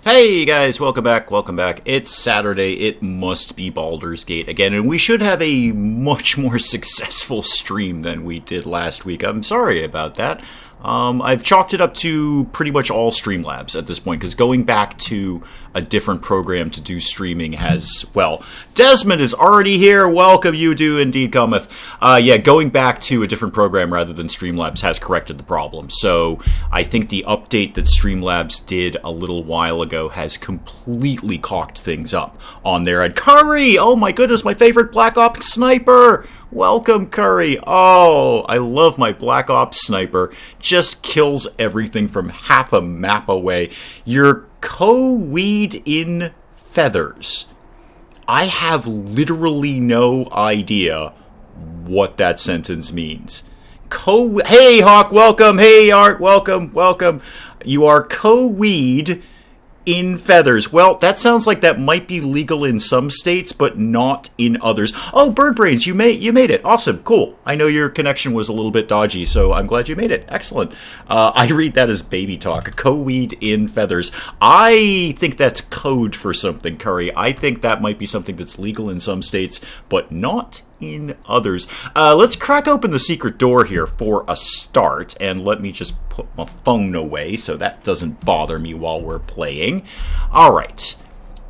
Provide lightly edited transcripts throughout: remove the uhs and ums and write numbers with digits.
Hey guys, welcome back. It's Saturday, it must be Baldurs Gate again, and we should have a much more successful stream than we did last week. I'm sorry about that. I've chalked it up to pretty much all Streamlabs at this point, because going back to a different program to do streaming has, well, Desmond is already here. Welcome, you do indeed cometh. Going back to a different program rather than Streamlabs has corrected the problem. So I think the update that Streamlabs did a little while ago has completely cocked things up on there. And Curry, oh my goodness, my favorite Black Ops sniper. Welcome, Curry. Oh, I love my Black Ops sniper. Just kills everything from half a map away. You're co-weed in feathers. I have literally no idea what that sentence means. Hey, Hawk, welcome. Hey, Art, welcome. You are co-weed in feathers. Well, that sounds like that might be legal in some states, but not in others. Oh, Birdbrains, you made it. Awesome, cool. I know your connection was a little bit dodgy, so I'm glad you made it. Excellent. I read that as baby talk. Co-weed in feathers. I think that's code for something, Curry. I think that might be something that's legal in some states, but not in others. Let's crack open the secret door here for a start, and let me just put my phone away so that doesn't bother me while we're playing. Alright,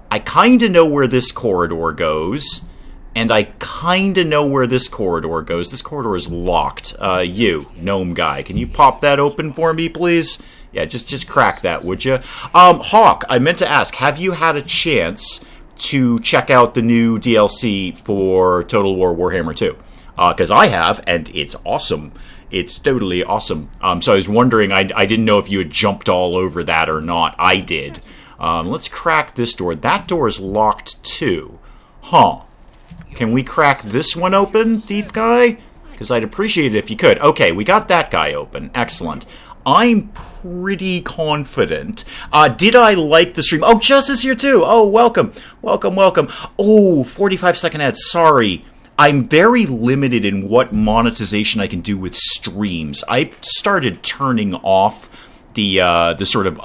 I kinda know where this corridor goes, and I kinda know where this corridor goes. This corridor is locked. You, gnome guy, can you pop that open for me, please? Yeah, just crack that, would you? Hawk, I meant to ask, have you had a chance to check out the new DLC for Total War Warhammer 2? Because I have, and it's awesome. It's totally awesome. So I was wondering, I didn't know if you had jumped all over that or not. I did. Let's crack this door. That door is locked too. Huh. Can we crack this one open, thief guy? Because I'd appreciate it if you could. Okay, we got that guy open. Excellent. I'm pretty confident. Did I like the stream? Oh, Jess is here too. Oh, welcome. Oh, 45-second ad. Sorry. I'm very limited in what monetization I can do with streams. I've started turning off the sort of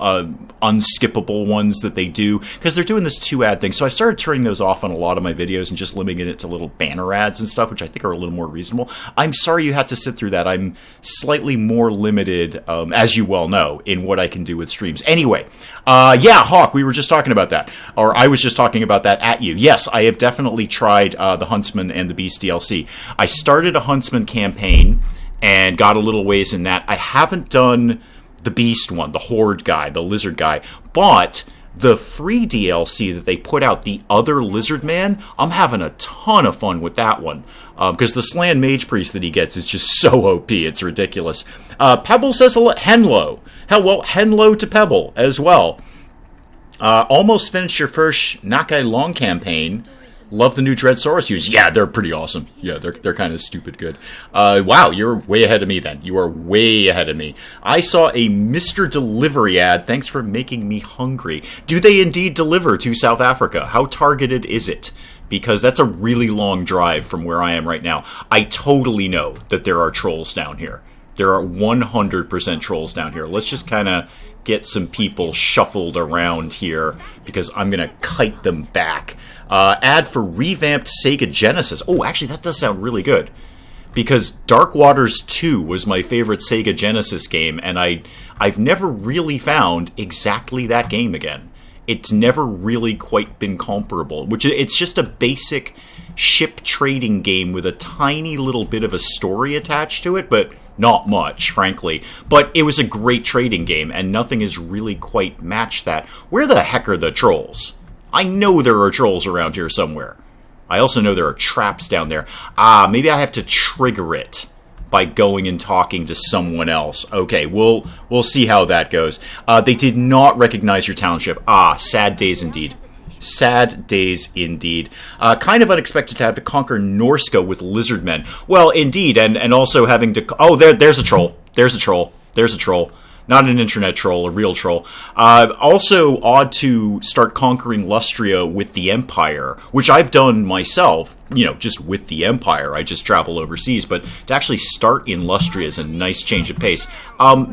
unskippable ones that they do, because they're doing this 2-ad thing. So I started turning those off on a lot of my videos and just limiting it to little banner ads and stuff, which I think are a little more reasonable. I'm sorry you had to sit through that. I'm slightly more limited, as you well know, in what I can do with streams. Anyway, Hawk, we were just talking about that. Or I was just talking about that at you. Yes, I have definitely tried the Huntsman and the Beast DLC. I started a Huntsman campaign and got a little ways in that. I haven't done the Beast one, the Horde guy, the Lizard guy, but the free DLC that they put out, the other Lizard Man, I'm having a ton of fun with that one, because the Slan Mage Priest that he gets is just so OP, it's ridiculous. Pebble says Henlo. Henlo to Pebble as well. Almost finished your first Nakai Long campaign. Love the new Dreadsaurus use. Yeah, they're pretty awesome. Yeah, they're kind of stupid good. Wow, you're way ahead of me then. You are way ahead of me. I saw a Mr. Delivery ad. Thanks for making me hungry. Do they indeed deliver to South Africa? How targeted is it? Because that's a really long drive from where I am right now. I totally know that there are trolls down here. There are 100% trolls down here. Let's just kind of get some people shuffled around here, because I'm going to kite them back. Ad for revamped Sega Genesis. Oh, actually, that does sound really good, because Dark Waters 2 was my favorite Sega Genesis game, and I've never really found exactly that game again. It's never really quite been comparable, it's just a basic ship trading game with a tiny little bit of a story attached to it, but not much, frankly. But it was a great trading game, and nothing has really quite matched that. Where the heck are the trolls? I know there are trolls around here somewhere. I also know there are traps down there. Maybe I have to trigger it by going and talking to someone else. Okay, we'll see how that goes. They did not recognize your township. Sad days indeed. Sad days indeed. Kind of unexpected to have to conquer Norska with lizard men. Well, indeed, and also having to... Oh, there's a troll. There's a troll. Not an internet troll, a real troll. Also odd to start conquering Lustria with the Empire, which I've done myself, just with the Empire. I just travel overseas, but to actually start in Lustria is a nice change of pace. Would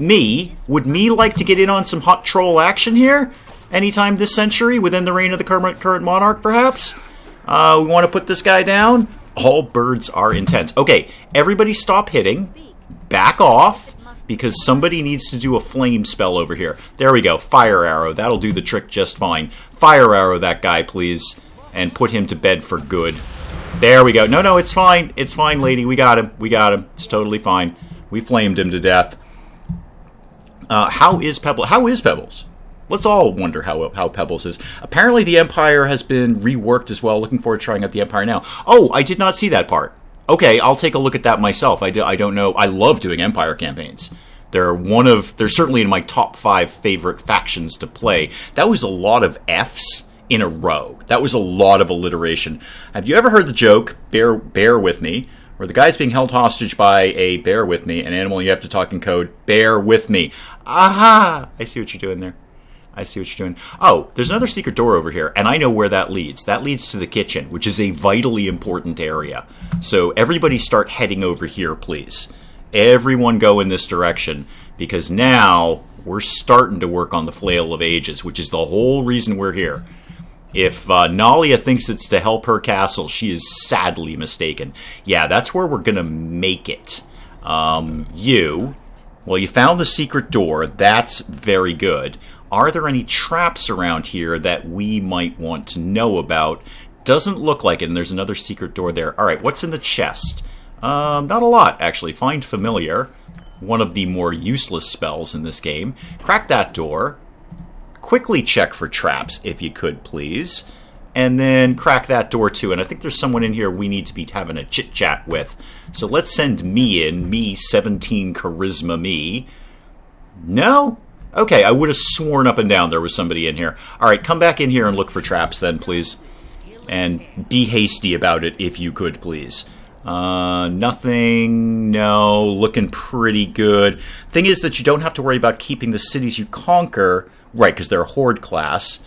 me like to get in on some hot troll action here? Anytime this century, within the reign of the current monarch, perhaps? We want to put this guy down? All birds are intense. Okay, everybody stop hitting. Back off, because somebody needs to do a flame spell over here. There we go. Fire arrow. That'll do the trick just fine. Fire arrow that guy, please. And put him to bed for good. There we go. No, it's fine. It's fine, lady. We got him. It's totally fine. We flamed him to death. How is Pebbles? Let's all wonder how Pebbles is. Apparently the Empire has been reworked as well. Looking forward to trying out the Empire now. Oh, I did not see that part. Okay, I'll take a look at that myself. I don't know. I love doing Empire campaigns. They're certainly in my top 5 favorite factions to play. That was a lot of F's in a row. That was a lot of alliteration. Have you ever heard the joke, bear with me, where the guy's being held hostage by an animal you have to talk in code, bear with me. Aha! I see what you're doing there. Oh, there's another secret door over here, and I know where that leads. That leads to the kitchen, which is a vitally important area. So everybody start heading over here, please. Everyone go in this direction, because now we're starting to work on the Flail of Ages, which is the whole reason we're here. If Nalia thinks it's to help her castle, she is sadly mistaken. Yeah, that's where we're going to make it. You found the secret door. That's very good. Are there any traps around here that we might want to know about? Doesn't look like it, and there's another secret door there. All right, what's in the chest? Not a lot, actually. Find Familiar, one of the more useless spells in this game. Crack that door. Quickly check for traps, if you could, please. And then crack that door, too. And I think there's someone in here we need to be having a chit-chat with. So let's send me in. Me, 17 charisma me. No? Okay, I would have sworn up and down there was somebody in here. All right, come back in here and look for traps then, please. And be hasty about it, if you could, please. Nothing. No. Looking pretty good. Thing is that you don't have to worry about keeping the cities you conquer. Right, because they're a horde class.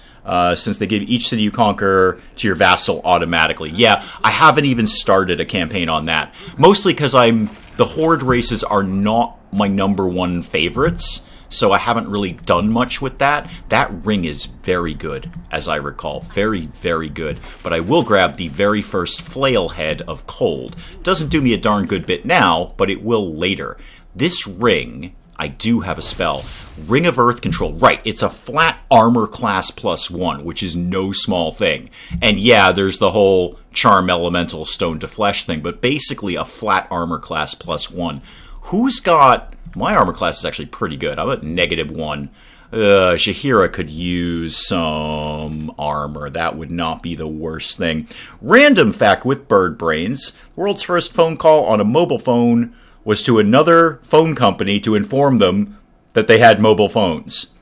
Since they give each city you conquer to your vassal automatically. Yeah, I haven't even started a campaign on that. Mostly because the horde races are not my number 1 favorites. So I haven't really done much with that. That ring is very good, as I recall. Very, very good. But I will grab the very first flail head of cold. Doesn't do me a darn good bit now, but it will later. This ring, I do have a spell. Ring of Earth Control. Right, it's a flat armor class +1, which is no small thing. And yeah, there's the whole charm elemental stone to flesh thing, but basically a flat armor class +1. Who's got... My armor class is actually pretty good. I'm at -1. Shahira could use some armor. That would not be the worst thing. Random fact with bird brains. World's first phone call on a mobile phone was to another phone company to inform them that they had mobile phones.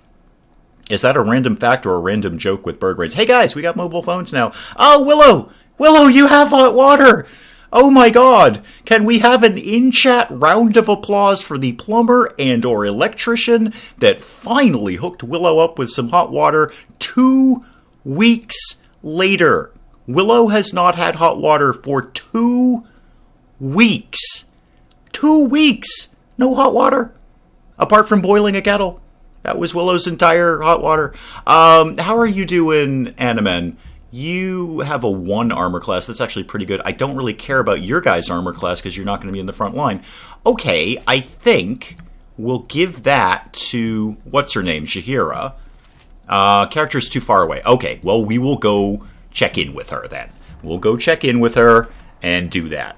Is that a random fact or a random joke with bird brains? Hey guys, we got mobile phones now. Oh, Willow! Willow, you have hot water! Oh my god! Can we have an in-chat round of applause for the plumber and or electrician that finally hooked Willow up with some hot water 2 weeks later? Willow has not had hot water for 2 weeks. 2 weeks! No hot water. Apart from boiling a kettle. That was Willow's entire hot water. How are you doing, Animen? You have a 1 armor class. That's actually pretty good. I don't really care about your guys' armor class because you're not going to be in the front line. Okay, I think we'll give that to... What's her name? Shahira. Character's too far away. Okay, well, we will go check in with her then. We'll go check in with her and do that.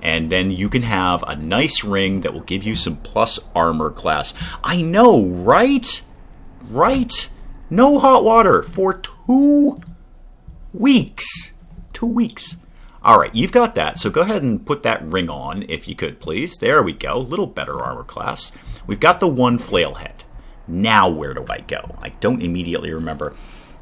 And then you can have a nice ring that will give you some plus armor class. I know, right? Right? No hot water for 2 weeks. 2 weeks. All right, you've got that. So go ahead and put that ring on, if you could, please. There we go. A little better armor class. We've got the 1 flail head. Now where do I go? I don't immediately remember.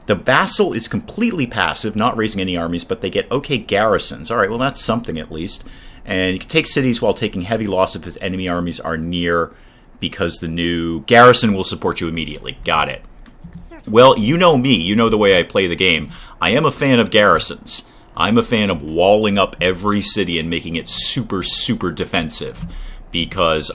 The vassal is completely passive, not raising any armies, but they get okay garrisons. All right, well, that's something at least. And you can take cities while taking heavy loss if his enemy armies are near because the new garrison will support you immediately. Got it. Well, you know me. You know the way I play the game. I am a fan of garrisons. I'm a fan of walling up every city and making it super, super defensive. Because,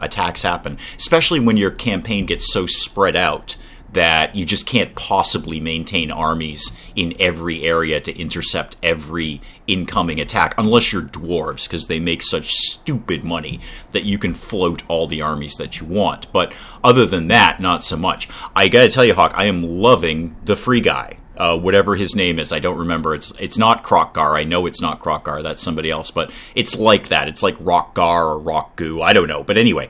attacks happen. Especially when your campaign gets so spread out that you just can't possibly maintain armies in every area to intercept every incoming attack, unless you're dwarves, because they make such stupid money that you can float all the armies that you want. But other than that, not so much. I gotta tell you, Hawk, I am loving the free guy. Whatever his name is, I don't remember. It's not Krokgar. I know it's not Krokgar. That's somebody else. But it's like that. It's like Rockgar or Rockgoo. I don't know. But anyway,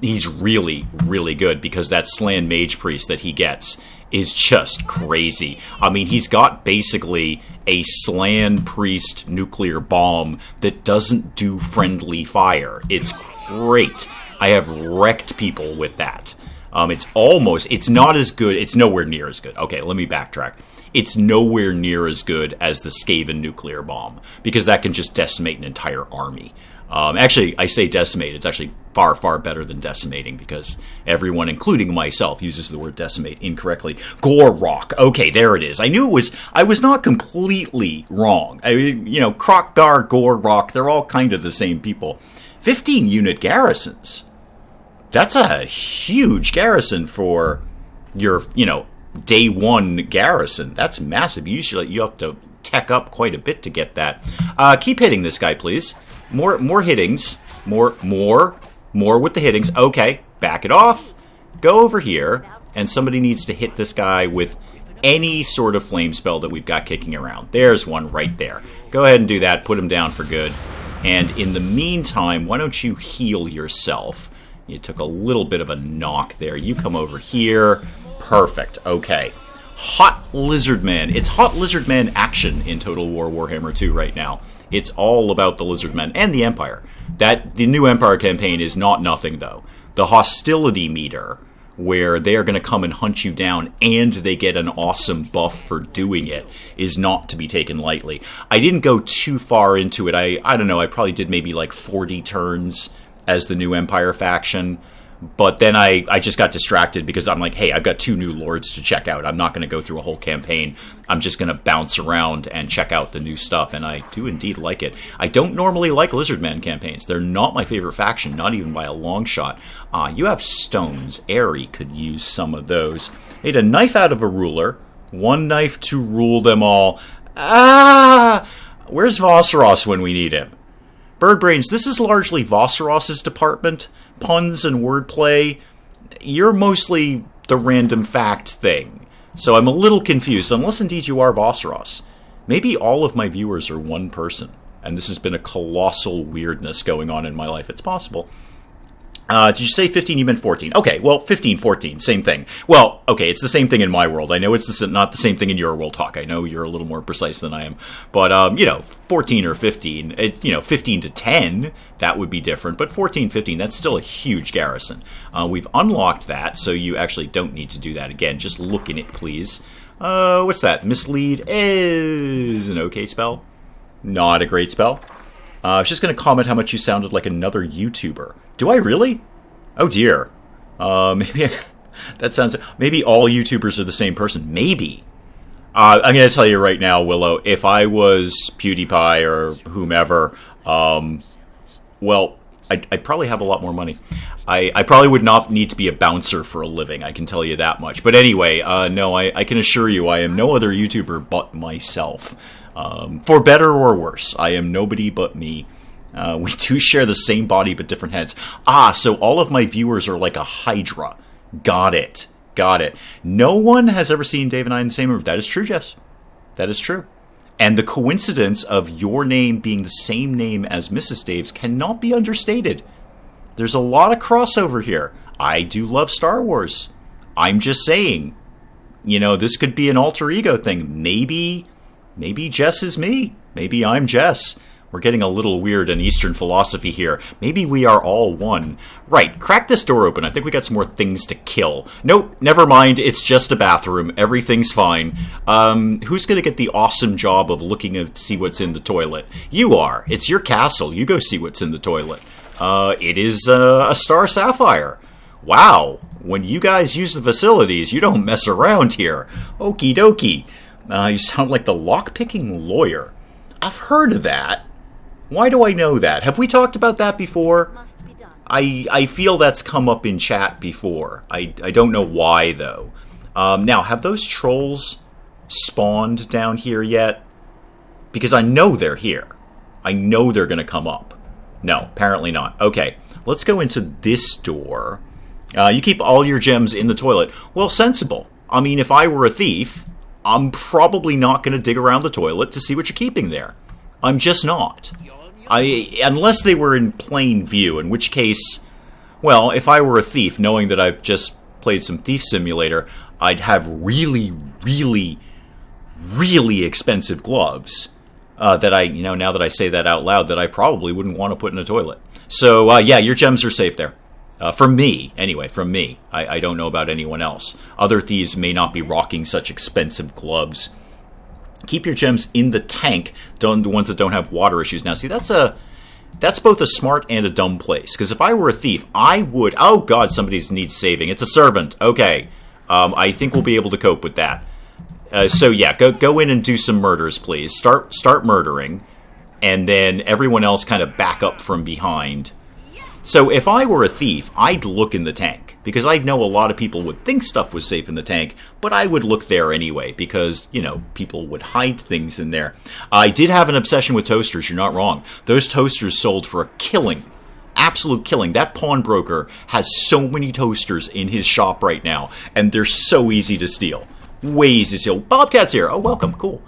he's really, really good because that Slan Mage Priest that he gets is just crazy. I mean, he's got basically a Slan Priest nuclear bomb that doesn't do friendly fire. It's great. I have wrecked people with that. It's not as good. It's nowhere near as good. Okay, let me backtrack. It's nowhere near as good as the Skaven nuclear bomb, because that can just decimate an entire army. Actually, I say decimate. It's actually far, far better than decimating, because everyone, including myself, uses the word decimate incorrectly. Gorrock. Okay, there it is. I knew it was... I was not completely wrong. Krokgar, Gorrock, they're all kind of the same people. 15-unit garrisons. That's a huge garrison for your, day one garrison. That's massive. Usually you have to tech up quite a bit to get that. Keep hitting this guy, please. More hittings. More with the hittings. Okay, back it off. Go over here, and somebody needs to hit this guy with any sort of flame spell that we've got kicking around. There's one right there. Go ahead and do that. Put him down for good. And in the meantime, why don't you heal yourself? You took a little bit of a knock there. You come over here. Perfect. Okay. Hot Lizardman. It's Hot Lizardman action in Total War Warhammer 2 right now. It's all about the Lizardmen and the Empire. The new Empire campaign is not nothing, though. The hostility meter, where they are going to come and hunt you down and they get an awesome buff for doing it, is not to be taken lightly. I didn't go too far into it. I don't know. I probably did maybe like 40 turns as the new Empire faction, but then I just got distracted because I'm like, hey, I've got 2 new lords to check out. I'm not going to go through a whole campaign. I'm just going to bounce around and check out the new stuff, and I do indeed like it. I don't normally like Lizardman campaigns. They're not my favorite faction, not even by a long shot. You have stones. Airy could use some of those. Made a knife out of a ruler. 1 knife to rule them all. Where's Vosseros when we need him? Birdbrains, this is largely Vosseros's department. Puns and wordplay, you're mostly the random fact thing. So I'm a little confused, unless indeed you are Vosseros. Maybe all of my viewers are one person, and this has been a colossal weirdness going on in my life. It's possible. Did you say 15? You meant 14. Okay, well, 15, 14, same thing. Well, okay, it's the same thing in my world. I know it's not the same thing in your world, Hawk. I know you're a little more precise than I am. But, 14 or 15, 15 to 10, that would be different. But 14, 15, that's still a huge garrison. We've unlocked that, so you actually don't need to do that again. Just look in it, please. What's that? Mislead is an okay spell. Not a great spell. I was just going to comment how much you sounded like another YouTuber. Do I really? Oh dear. Maybe maybe all YouTubers are the same person. Maybe. I'm going to tell you right now, Willow, if I was PewDiePie or whomever, I'd probably have a lot more money. I probably would not need to be a bouncer for a living, I can tell you that much. But anyway, no, I can assure you I am no other YouTuber but myself. For better or worse, I am nobody but me. We do share the same body but different heads. So all of my viewers are like a hydra. Got it. No one has ever seen Dave and I in the same room. That is true, Jess. That is true. And the coincidence of your name being the same name as Mrs. Dave's cannot be understated. There's a lot of crossover here. I do love Star Wars. I'm just saying, this could be an alter ego thing. Maybe Jess is me. Maybe I'm Jess. We're getting a little weird in Eastern philosophy here. Maybe we are all one. Right, crack this door open. I think we got some more things to kill. Nope, never mind. It's just a bathroom. Everything's fine. Who's going to get the awesome job of looking to see what's in the toilet? You are. It's your castle. You go see what's in the toilet. It is a star sapphire. Wow, when you guys use the facilities, you don't mess around here. Okie dokie. You sound like the lockpicking lawyer. I've heard of that. Why do I know that? Have we talked about that before? I feel that's come up in chat before. I don't know why, though. Now, have those trolls spawned down here yet? Because I know they're here. I know they're going to come up. No, apparently not. Okay, let's go into this door. You keep all your gems in the toilet. Well, sensible. I mean, if I were a thief, I'm probably not going to dig around the toilet to see what you're keeping there. I'm just not. Unless they were in plain view, in which case, well, if I were a thief, knowing that I've just played some Thief Simulator, I'd have really, really, really expensive gloves that I, now that I say that out loud, that I probably wouldn't want to put in a toilet. So, yeah, your gems are safe there. From me, anyway, from me. I don't know about anyone else. Other thieves may not be rocking such expensive gloves. Keep your gems in the tank, the ones that don't have water issues. Now, see, that's both a smart and a dumb place. Because if I were a thief, I would... Oh, God, somebody needs saving. It's a servant. Okay. I think we'll be able to cope with that. So, yeah, go in and do some murders, please. Start murdering. And then everyone else kind of back up from behind. So if I were a thief, I'd look in the tank, because I know a lot of people would think stuff was safe in the tank, but I would look there anyway, because, people would hide things in there. I did have an obsession with toasters, you're not wrong. Those toasters sold for a killing. Absolute killing. That pawnbroker has so many toasters in his shop right now, and they're so easy to steal. Way easy to steal. Bobcat's here. Oh, welcome. Cool.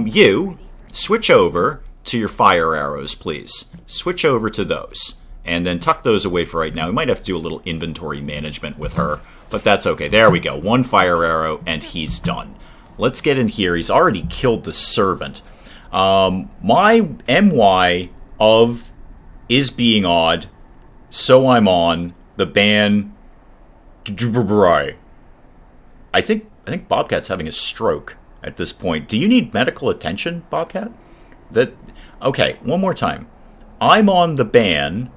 You, switch over to your fire arrows, please. Switch over to those. And then tuck those away for right now. We might have to do a little inventory management with her, but that's okay. There we go. One fire arrow, and he's done. Let's get in here. He's already killed the servant. My MY of is being odd, so I'm on the ban. I think Bobcat's having a stroke at this point. Do you need medical attention, Bobcat? Okay, one more time. I'm on the ban.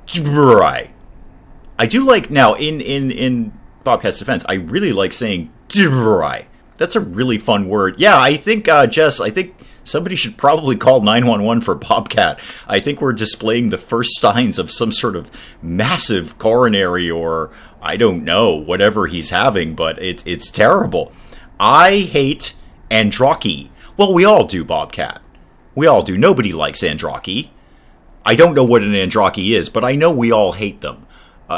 I do like, now, in Bobcat's defense, I really like saying That's a really fun word. Yeah, I think, Jess, somebody should probably call 911 for Bobcat. I think we're displaying the first signs of some sort of massive coronary or, I don't know, whatever he's having, but it's terrible. I hate Andraki. Well, we all do, Bobcat. We all do. Nobody likes Andraki. I don't know what an Andraki is, but I know we all hate them.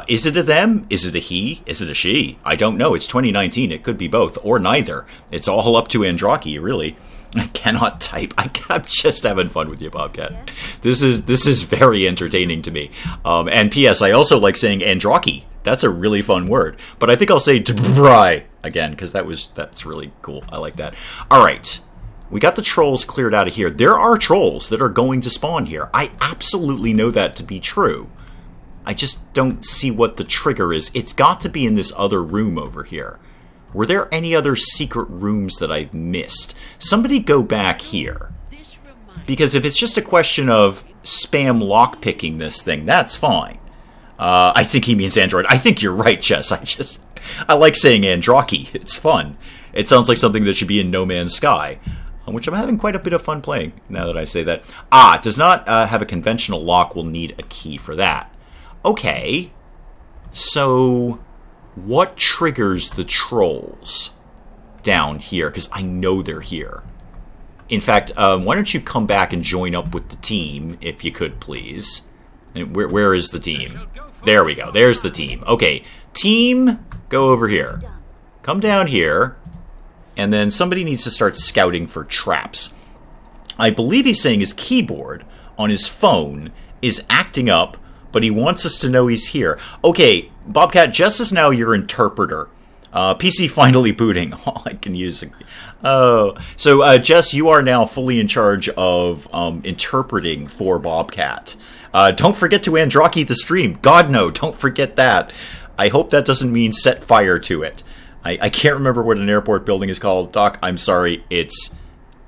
Is it a them? Is it a he? Is it a she? I don't know. It's 2019. It could be both, or neither. It's all up to Andraki, really. I cannot type. I'm just having fun with you, Bobcat. This is very entertaining to me. And P.S. I also like saying Andraki. That's a really fun word. But I think I'll say Dbrai again, because that's really cool. I like that. All right. We got the trolls cleared out of here. There are trolls that are going to spawn here. I absolutely know that to be true. I just don't see what the trigger is. It's got to be in this other room over here. Were there any other secret rooms that I've missed? Somebody go back here. Because if it's just a question of spam lockpicking this thing, that's fine. I think he means Android. I think you're right, Jess. I like saying Andraki. It's fun. It sounds like something that should be in No Man's Sky. Which I'm having quite a bit of fun playing, now that I say that. It does not have a conventional lock. We'll need a key for that. Okay. So, what triggers the trolls down here? Because I know they're here. In fact, why don't you come back and join up with the team, if you could, please. And where is the team? There we go. There's the team. Okay. Team, go over here. Come down here. And then somebody needs to start scouting for traps. I believe he's saying his keyboard on his phone is acting up, but he wants us to know he's here. Okay, Bobcat, Jess is now your interpreter. PC finally booting. Oh, I can use it. Oh, so Jess, you are now fully in charge of interpreting for Bobcat. Don't forget to Andraki the stream. God, no, don't forget that. I hope that doesn't mean set fire to it. I can't remember what an airport building is called. Doc, I'm sorry, it's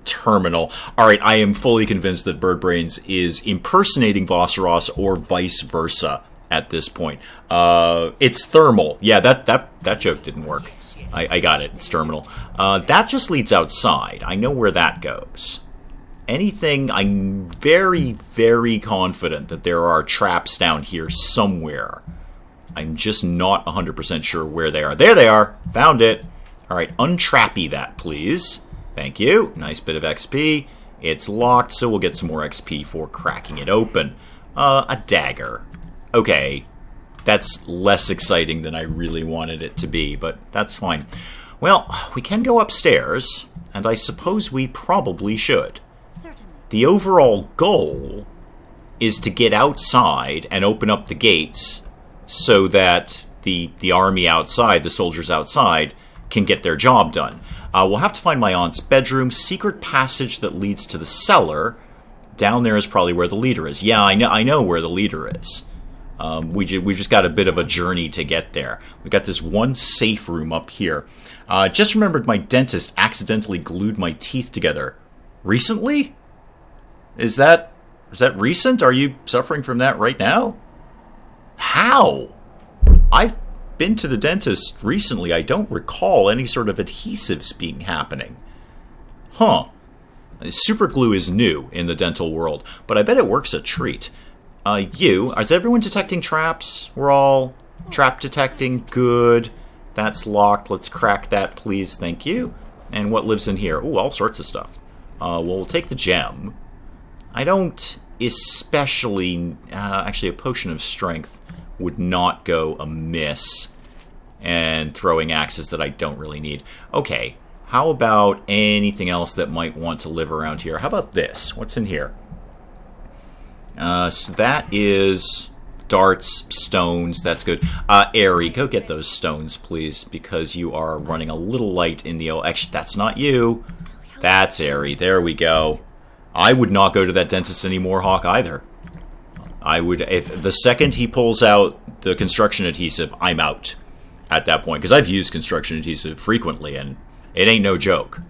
terminal. Alright, I am fully convinced that Birdbrains is impersonating Vosseros or vice versa at this point. It's thermal. Yeah, that joke didn't work. I got it. It's terminal. That just leads outside. I know where that goes. Anything, I'm very, very confident that there are traps down here somewhere. I'm just not 100% sure where they are. There they are! Found it! Alright, untrappy that, please. Thank you. Nice bit of XP. It's locked, so we'll get some more XP for cracking it open. A dagger. Okay. That's less exciting than I really wanted it to be, but that's fine. Well, we can go upstairs, and I suppose we probably should. The overall goal is to get outside and open up the gates so that the army outside, the soldiers outside, can get their job done. We'll have to find my aunt's bedroom, secret passage that leads to the cellar. Down there is probably where the leader is. Yeah, I know where the leader is. We just got a bit of a journey to get there. We got this one safe room up here. Just remembered my dentist accidentally glued my teeth together. Recently? Is that recent? Are you suffering from that right now? How? I've been to the dentist recently. I don't recall any sort of adhesives being happening. Huh. Super glue is new in the dental world, but I bet it works a treat. Is everyone detecting traps? We're all trap detecting. Good. That's locked. Let's crack that, please. Thank you. And what lives in here? Ooh, all sorts of stuff. Well, we'll take the gem. I don't especially... actually, a potion of strength would not go amiss. And throwing axes that I don't really need. Okay, how about anything else that might want to live around here? How about this? What's in here? So that is darts, stones. That's good. Airy, go get those stones, please, because you are running a little light in the... Actually, that's not you. That's Airy. There we go. I would not go to that dentist anymore, Hawk, either. I would... If the second he pulls out the construction adhesive, I'm out at that point. Because I've used construction adhesive frequently, and it ain't no joke.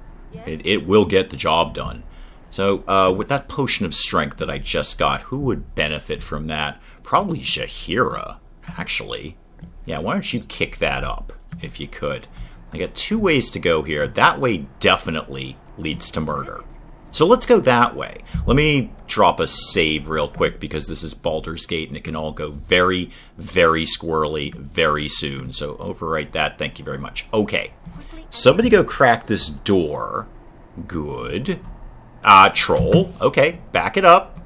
It will get the job done. So, with that potion of strength that I just got, who would benefit from that? Probably Shahira, actually. Yeah, why don't you kick that up, if you could? I got two ways to go here. That way definitely leads to murder. So let's go that way. Let me drop a save real quick, because this is Baldur's Gate, and it can all go very, very squirrely very soon. So overwrite that. Thank you very much. Okay. Somebody go crack this door. Good. Troll. Okay, back it up.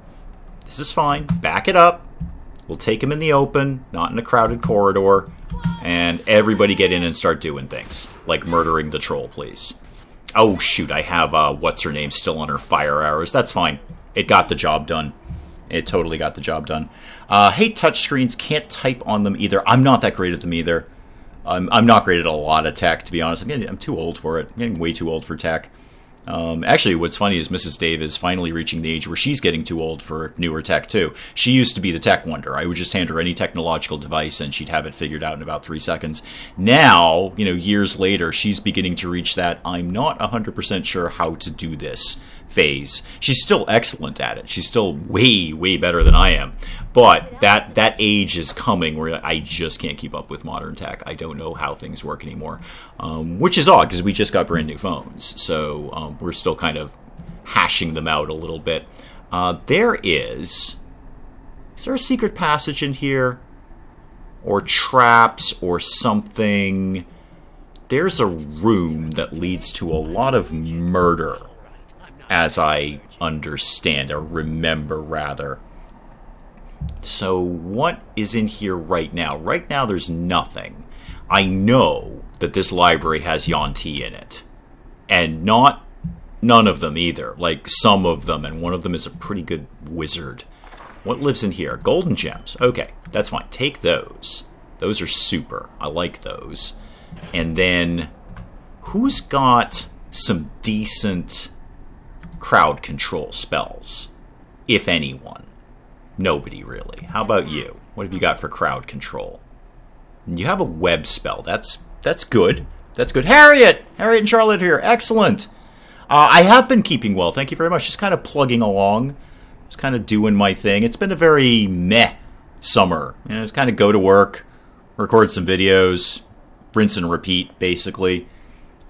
This is fine. Back it up. We'll take him in the open, not in a crowded corridor. And everybody get in and start doing things. Like murdering the troll, please. Oh, shoot, I have, what's-her-name still on her fire arrows. That's fine. It got the job done. It totally got the job done. Hate touchscreens. Can't type on them either. I'm not that great at them either. I'm not great at a lot of tech, to be honest. I'm too old for it. I'm getting way too old for tech. Actually, what's funny is Mrs. Dave is finally reaching the age where she's getting too old for newer tech, too. She used to be the tech wonder. I would just hand her any technological device, and she'd have it figured out in about 3 seconds. Now, years later, she's beginning to reach that I'm not 100% sure how to do this phase. She's still excellent at it. She's still way, way better than I am. But that age is coming where I just can't keep up with modern tech. I don't know how things work anymore. Which is odd, because we just got brand new phones. So we're still kind of hashing them out a little bit. Is there a secret passage in here? Or traps or something? There's a room that leads to a lot of murder, as I understand, or remember, rather. So what is in here right now? Right now, there's nothing. I know that this library has Yuan-Ti in it. And none of them either. Like, some of them, and one of them is a pretty good wizard. What lives in here? Golden gems. Okay, that's fine. Take those. Those are super. I like those. And then, who's got some decent crowd control spells? If anyone. Nobody, really. How about you? What have you got for crowd control? You have a web spell. That's good. That's good. Harriet and Charlotte here. Excellent. I have been keeping well, thank you very much. Just kind of plugging along. Just kind of doing my thing. It's been a very meh summer. You know, just kind of go to work, record some videos, rinse and repeat, basically.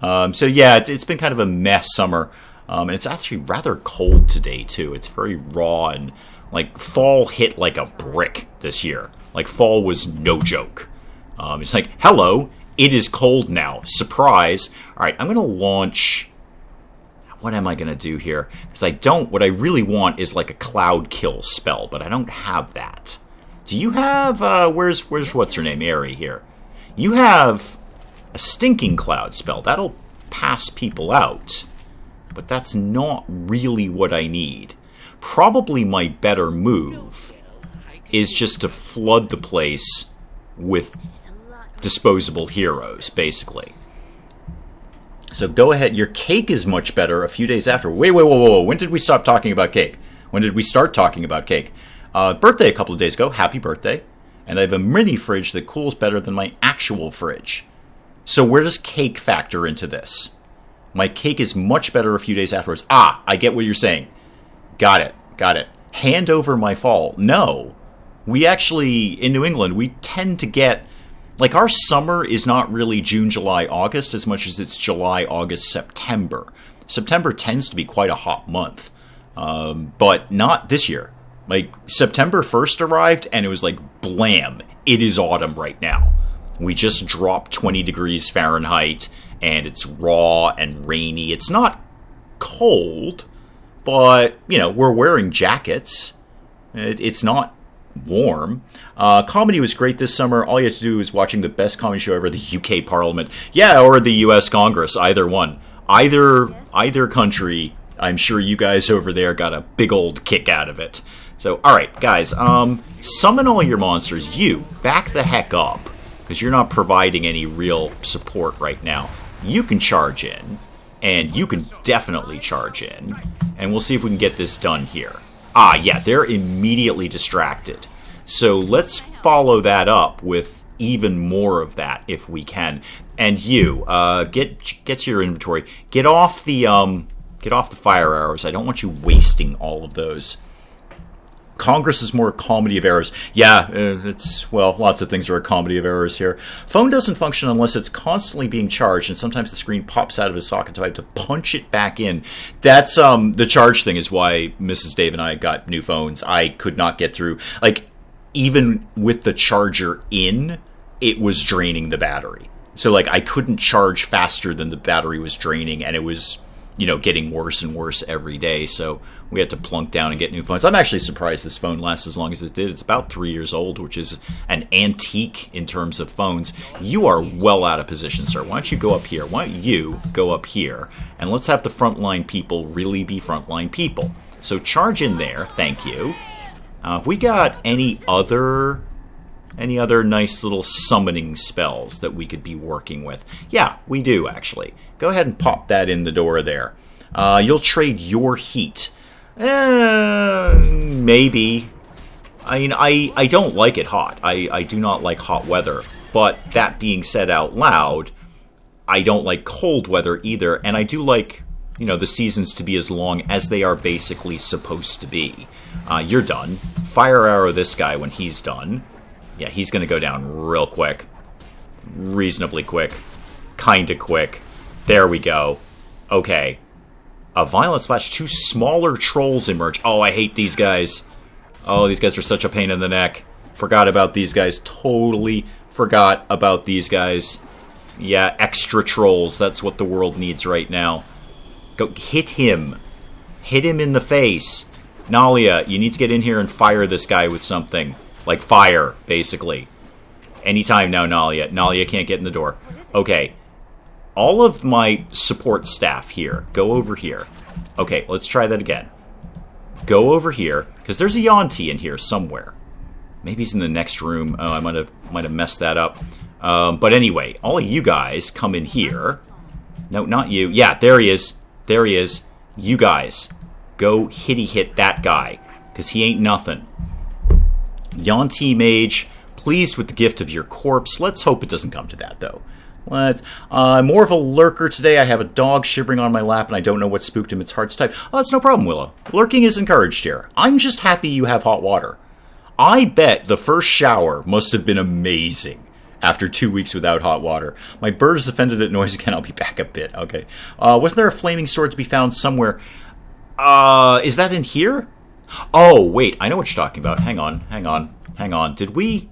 So yeah, it's been kind of a meh summer. And it's actually rather cold today, too. It's very raw, and like fall hit like a brick this year. Like fall was no joke. It's like, hello, it is cold now. Surprise. All right, I'm going to launch... What am I going to do here? Because what I really want is like a cloud kill spell, but I don't have that. Do you have, where's what's her name, Aerie here? You have a stinking cloud spell. That'll pass people out, but that's not really what I need. Probably my better move is just to flood the place with disposable heroes, basically. So go ahead. Your cake is much better a few days after. Wait, whoa. When did we stop talking about cake? When did we start talking about cake? Birthday a couple of days ago. Happy birthday. And I have a mini fridge that cools better than my actual fridge. So where does cake factor into this? My cake is much better a few days afterwards. Ah, I get what you're saying. Got it. Hand over my fall. No. We actually, in New England, we tend to get... Like, our summer is not really June, July, August as much as it's July, August, September. September tends to be quite a hot month. But not this year. Like, September 1st arrived, and it was like, blam, it is autumn right now. We just dropped 20 degrees Fahrenheit, and it's raw and rainy. It's not cold, but, you know, we're wearing jackets. It's not warm. Comedy was great this summer. All you have to do is watching the best comedy show ever, the UK Parliament. Yeah, or the US Congress, either one. Either country, I'm sure you guys over there got a big old kick out of it. So, alright, guys, summon all your monsters. You, back the heck up, because you're not providing any real support right now. You can charge in, and you can definitely charge in, and we'll see if we can get this done here. Ah, yeah, they're immediately distracted. So let's follow that up with even more of that if we can. And you, get to your inventory. Get off the fire arrows. I don't want you wasting all of those. Congress is more a comedy of errors. Yeah, lots of things are a comedy of errors here. Phone doesn't function unless it's constantly being charged, and sometimes the screen pops out of its socket, so I have to punch it back in. That's, the charge thing is why Mrs. Dave and I got new phones. I could not get through. Like, even with the charger in, it was draining the battery. So, like, I couldn't charge faster than the battery was draining, and it was... getting worse and worse every day, so we had to plunk down and get new phones. I'm actually surprised this phone lasts as long as it did. It's about 3 years old, which is an antique in terms of phones. You are well out of position, sir. Why don't you go up here? Why don't you go up here? And let's have the frontline people really be frontline people. So charge in there, thank you. Have we got any other nice little summoning spells that we could be working with? Yeah, we do, actually. Go ahead and pop that in the door there. You'll trade your heat. Maybe. I mean, I don't like it hot. I do not like hot weather. But that being said out loud, I don't like cold weather either. And I do like, the seasons to be as long as they are basically supposed to be. You're done. Fire arrow this guy when he's done. Yeah, he's going to go down real quick. Reasonably quick. Kinda quick. There we go. Okay. A violent splash. 2 smaller trolls emerge. Oh, I hate these guys. Oh, these guys are such a pain in the neck. Forgot about these guys. Totally forgot about these guys. Yeah, extra trolls. That's what the world needs right now. Go hit him. Hit him in the face. Nalia, you need to get in here and fire this guy with something. Like fire, basically. Anytime now, Nalia. Nalia can't get in the door. Okay. All of my support staff here, go over here. Okay, let's try that again. Go over here, because there's a Yuan-Ti in here somewhere. Maybe he's in the next room. Oh, I might have messed that up. But anyway, all of you guys come in here. No, not you. Yeah, there he is. There he is. You guys, go hit that guy, because he ain't nothing. Yuan-Ti mage, pleased with the gift of your corpse. Let's hope it doesn't come to that, though. I'm more of a lurker today. I have a dog shivering on my lap, and I don't know what spooked him. It's hard to type. Oh, that's no problem, Willow. Lurking is encouraged here. I'm just happy you have hot water. I bet the first shower must have been amazing after 2 weeks without hot water. My bird is offended at noise again. I'll be back a bit. Okay. Wasn't there a flaming sword to be found somewhere? Is that in here? Oh, wait. I know what you're talking about. Hang on. Did we...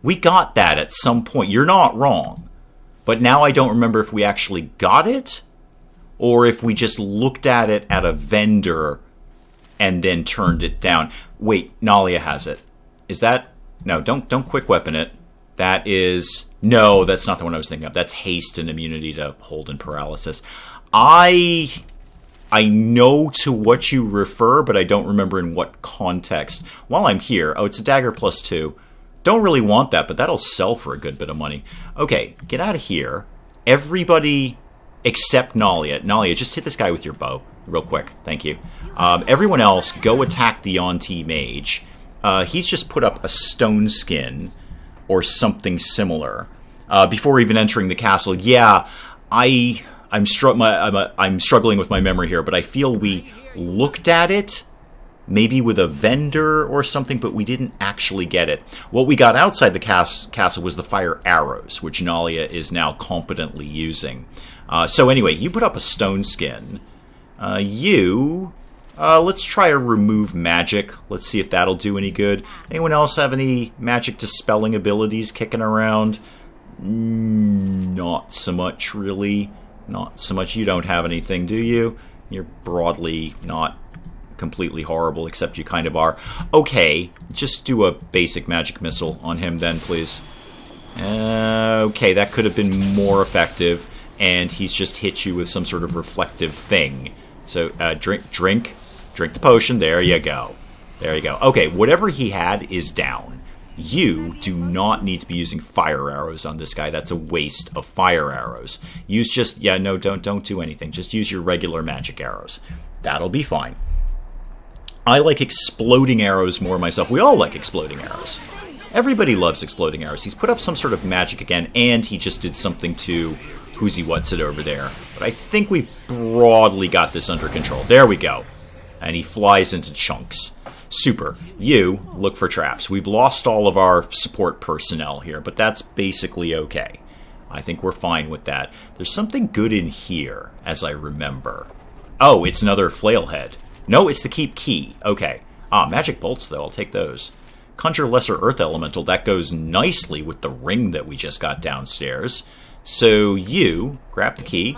We got that at some point. You're not wrong. But now I don't remember if we actually got it, or if we just looked at it at a vendor and then turned it down. Wait, Nalia has it. Is that... No, don't quick weapon it. That is... No, that's not the one I was thinking of. That's haste and immunity to hold and paralysis. I know to what you refer, but I don't remember in what context. While I'm here... Oh, it's a dagger +2. Don't really want that, but that'll sell for a good bit of money. Okay, get out of here. Everybody except Nalia. Nalia, just hit this guy with your bow. Real quick. Thank you. Everyone else, go attack the Auntie Mage. He's just put up a stone skin or something similar before even entering the castle. Yeah, I'm struggling with my memory here, but I feel we looked at it maybe with a vendor or something, but we didn't actually get it. What we got outside the castle was the fire arrows, which Nalia is now competently using. So anyway, you put up a stone skin. Let's try a remove magic. Let's see if that'll do any good. Anyone else have any magic dispelling abilities kicking around? Not so much, really. Not so much. You don't have anything, do you? You're broadly not completely horrible, except you kind of are. Okay, just do a basic magic missile on him then, please. Okay, that could have been more effective, and he's just hit you with some sort of reflective thing. So, drink the potion. There you go. There you go. Okay, whatever he had is down. You do not need to be using fire arrows on this guy. That's a waste of fire arrows. Use just... Yeah, no, don't do anything. Just use your regular magic arrows. That'll be fine. I like exploding arrows more myself. We all like exploding arrows. Everybody loves exploding arrows. He's put up some sort of magic again, and he just did something to Who's-He What's-It over there. But I think we've broadly got this under control. There we go. And he flies into chunks. Super. You look for traps. We've lost all of our support personnel here, but that's basically okay. I think we're fine with that. There's something good in here, as I remember. Oh, it's another flailhead. No, it's the keep key. Okay. Magic bolts, though. I'll take those. Conjure lesser earth elemental. That goes nicely with the ring that we just got downstairs. So you grab the key.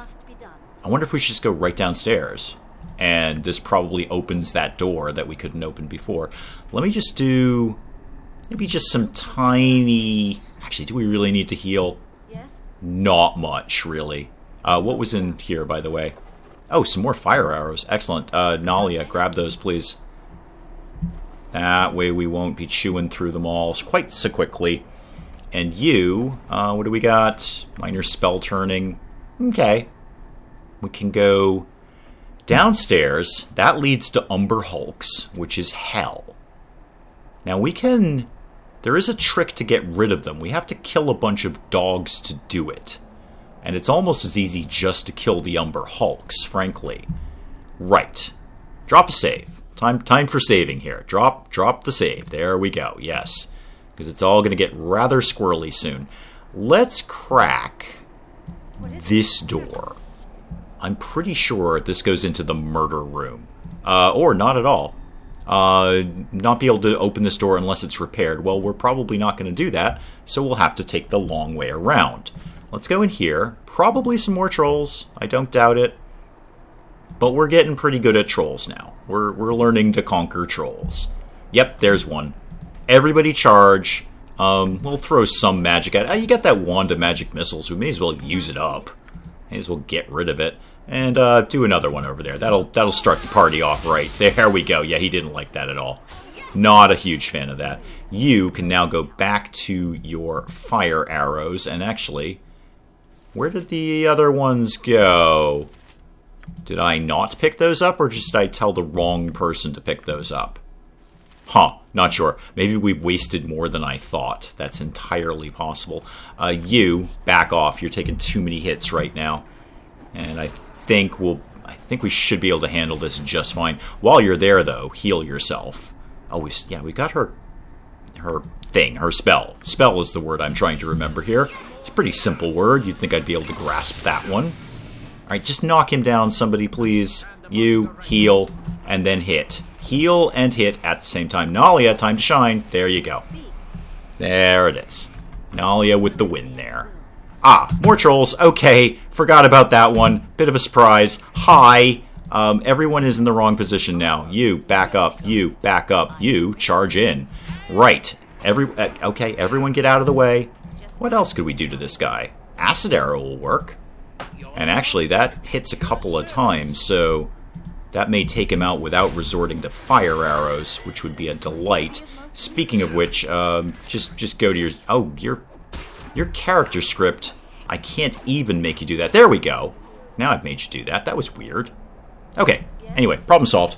I wonder if we should just go right downstairs. And this probably opens that door that we couldn't open before. Let me just do maybe just some tiny... Actually, do we really need to heal? Yes. Not much, really. What was in here, by the way? Oh, some more fire arrows. Excellent. Nalia, grab those, please. That way we won't be chewing through them all quite so quickly. And you, what do we got? Minor spell turning. Okay. We can go downstairs. That leads to Umber Hulks, which is hell. Now we can... There is a trick to get rid of them. We have to kill a bunch of dogs to do it. And it's almost as easy just to kill the Umber Hulks, frankly. Right. Drop a save. Time for saving here. Drop the save. There we go. Yes. Because it's all going to get rather squirrely soon. Let's crack this door. I'm pretty sure this goes into the murder room. Or not at all. Not be able to open this door unless it's repaired. Well, we're probably not going to do that, so we'll have to take the long way around. Let's go in here. Probably some more trolls. I don't doubt it. But we're getting pretty good at trolls now. We're learning to conquer trolls. Yep, there's one. Everybody charge. We'll throw some magic at it. You got that wand of magic missiles. We may as well use it up. May as well get rid of it. And do another one over there. That'll start the party off right. There we go. Yeah, he didn't like that at all. Not a huge fan of that. You can now go back to your fire arrows. And actually, where did the other ones go? Did I not pick those up, or just did I tell the wrong person to pick those up? Huh, not sure. Maybe we wasted more than I thought. That's entirely possible. You, back off. You're taking too many hits right now. And I think we should be able to handle this just fine. While you're there, though, heal yourself. Oh, we got her thing, her spell. Spell is the word I'm trying to remember here. It's a pretty simple word. You'd think I'd be able to grasp that one. Alright, just knock him down, somebody, please. You, heal, and then hit. Heal and hit at the same time. Nalia, time to shine. There you go. There it is. Nalia with the win there. Ah, more trolls. Okay, forgot about that one. Bit of a surprise. Hi. Everyone is in the wrong position now. You, back up. You, back up. You, charge in. Right. Okay, everyone get out of the way. What else could we do to this guy? Acid arrow will work. And actually, that hits a couple of times, so that may take him out without resorting to fire arrows, which would be a delight. Speaking of which, just go to your... Oh, your character script. I can't even make you do that. There we go. Now I've made you do that. That was weird. Okay, anyway, problem solved.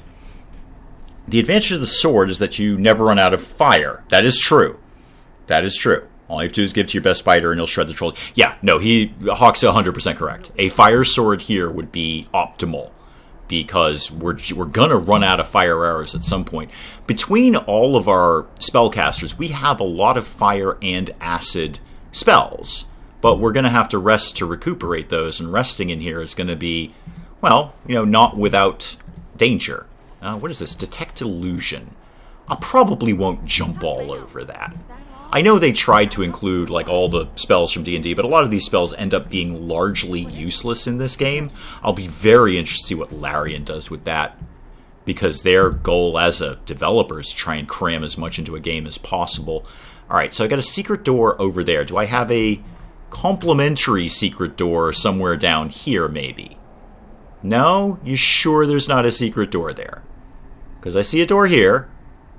The advantage of the sword is that you never run out of fire. That is true. That is true. All you have to do is give it to your best fighter and he'll shred the troll. Yeah, no, Hawk's 100% correct. A fire sword here would be optimal, because we're gonna run out of fire arrows at some point. Between all of our spellcasters, we have a lot of fire and acid spells, but we're gonna have to rest to recuperate those, and resting in here is gonna be, well, not without danger. What is this? Detect illusion. I probably won't jump all over that. I know they tried to include like all the spells from D&D, but a lot of these spells end up being largely useless in this game. I'll be very interested to see what Larian does with that, because their goal as a developer is to try and cram as much into a game as possible. Alright, so I got a secret door over there. Do I have a complementary secret door somewhere down here, maybe? No? You sure there's not a secret door there? Because I see a door here,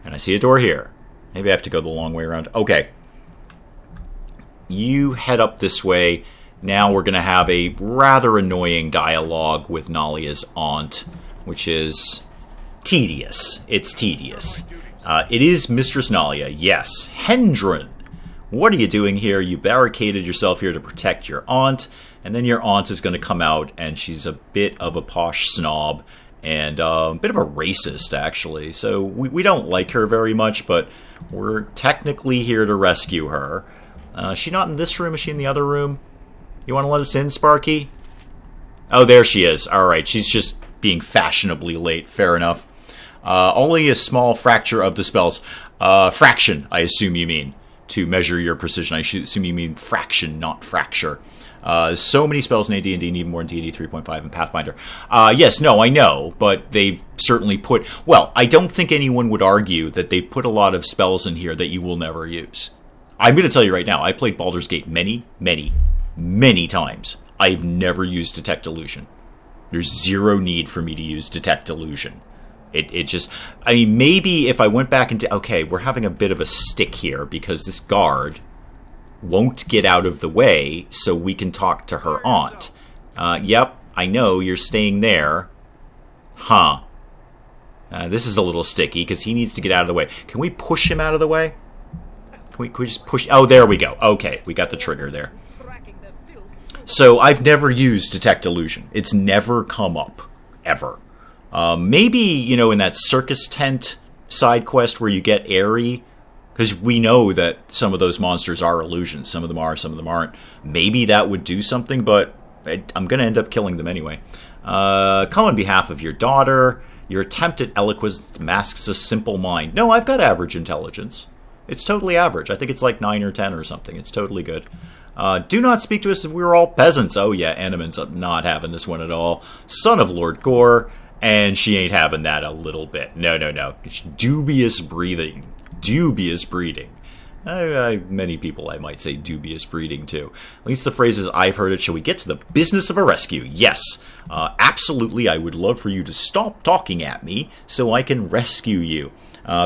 and I see a door here. Maybe I have to go the long way around. Okay. You head up this way. Now we're going to have a rather annoying dialogue with Nalia's aunt, which is tedious. It's tedious. It is Mistress Nalia, yes. Hendron, what are you doing here? You barricaded yourself here to protect your aunt, and then your aunt is going to come out, and she's a bit of a posh snob, and a bit of a racist, actually. So we don't like her very much, but we're technically here to rescue her. Is she not in this room? Is she in the other room? You want to let us in, Sparky? Oh, there she is. Alright, she's just being fashionably late. Fair enough. Only a small fracture of the spells. Fraction, I assume you mean, to measure your precision. I assume you mean fraction, not fracture. So many spells in AD&D, even more in D&D 3.5 and Pathfinder. Yes, no, I know, but they've certainly put... Well, I don't think anyone would argue that they've put a lot of spells in here that you will never use. I'm going to tell you right now, I played Baldur's Gate many, many, many times. I've never used Detect Illusion. There's zero need for me to use Detect Illusion. It just... I mean, maybe if I went back into... Okay, we're having a bit of a stick here because this guard won't get out of the way so we can talk to her aunt. Yep, I know, you're staying there. Huh. This is a little sticky because he needs to get out of the way. Can we push him out of the way? Can we just push... Oh, there we go. Okay, we got the trigger there. So I've never used Detect Illusion. It's never come up. Ever. Maybe, in that circus tent side quest where you get Airy, because we know that some of those monsters are illusions. Some of them are, some of them aren't. Maybe that would do something, but I'm going to end up killing them anyway. Come on behalf of your daughter. Your attempt at eloquence masks a simple mind. No, I've got average intelligence. It's totally average. I think it's like 9 or 10 or something. It's totally good. Do not speak to us if we were all peasants. Oh yeah, Enemin's not having this one at all. Son of Lord Gore, and she ain't having that a little bit. No. It's dubious breeding. Dubious breeding. Many people, I might say, dubious breeding too. At least the phrases I've heard it. Shall we get to the business of a rescue? Yes. Absolutely, I would love for you to stop talking at me so I can rescue you.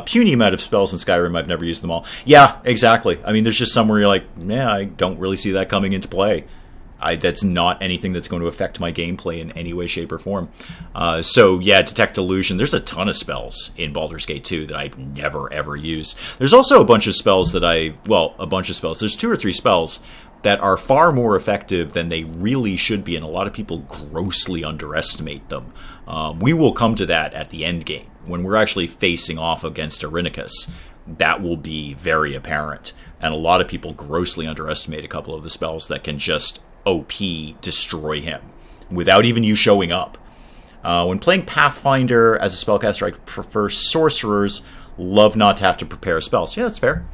Puny amount of spells in Skyrim, I've never used them all. Yeah, exactly. I mean, there's just some where you're like, I don't really see that coming into play. That's not anything that's going to affect my gameplay in any way, shape, or form. So yeah, Detect Illusion. There's a ton of spells in Baldur's Gate 2 that I've never, ever used. There's also a bunch of spells that a bunch of spells. There's 2 or 3 spells that are far more effective than they really should be, and a lot of people grossly underestimate them. We will come to that at the end game. When we're actually facing off against Irenicus, that will be very apparent. And a lot of people grossly underestimate a couple of the spells that can just OP destroy him without even you showing up. When playing Pathfinder as a spellcaster, I prefer sorcerers. Love not to have to prepare spells. Yeah, that's fair.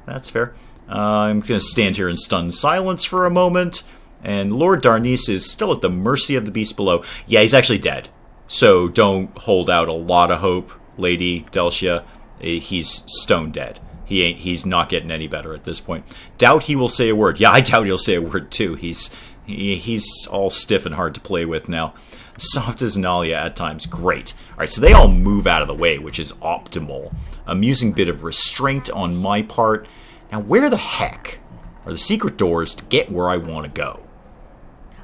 That's fair. I'm going to stand here in stunned silence for a moment. And Lord Darnice is still at the mercy of the beast below. Yeah, he's actually dead. So don't hold out a lot of hope, Lady Delcia. He's stone dead. He's not getting any better at this point. Doubt he will say a word. Yeah, I doubt he'll say a word too. He's all stiff and hard to play with now. Soft as Nalia at times. Great. Alright, so they all move out of the way, which is optimal. Amusing bit of restraint on my part. Now, where the heck are the secret doors to get where I want to go?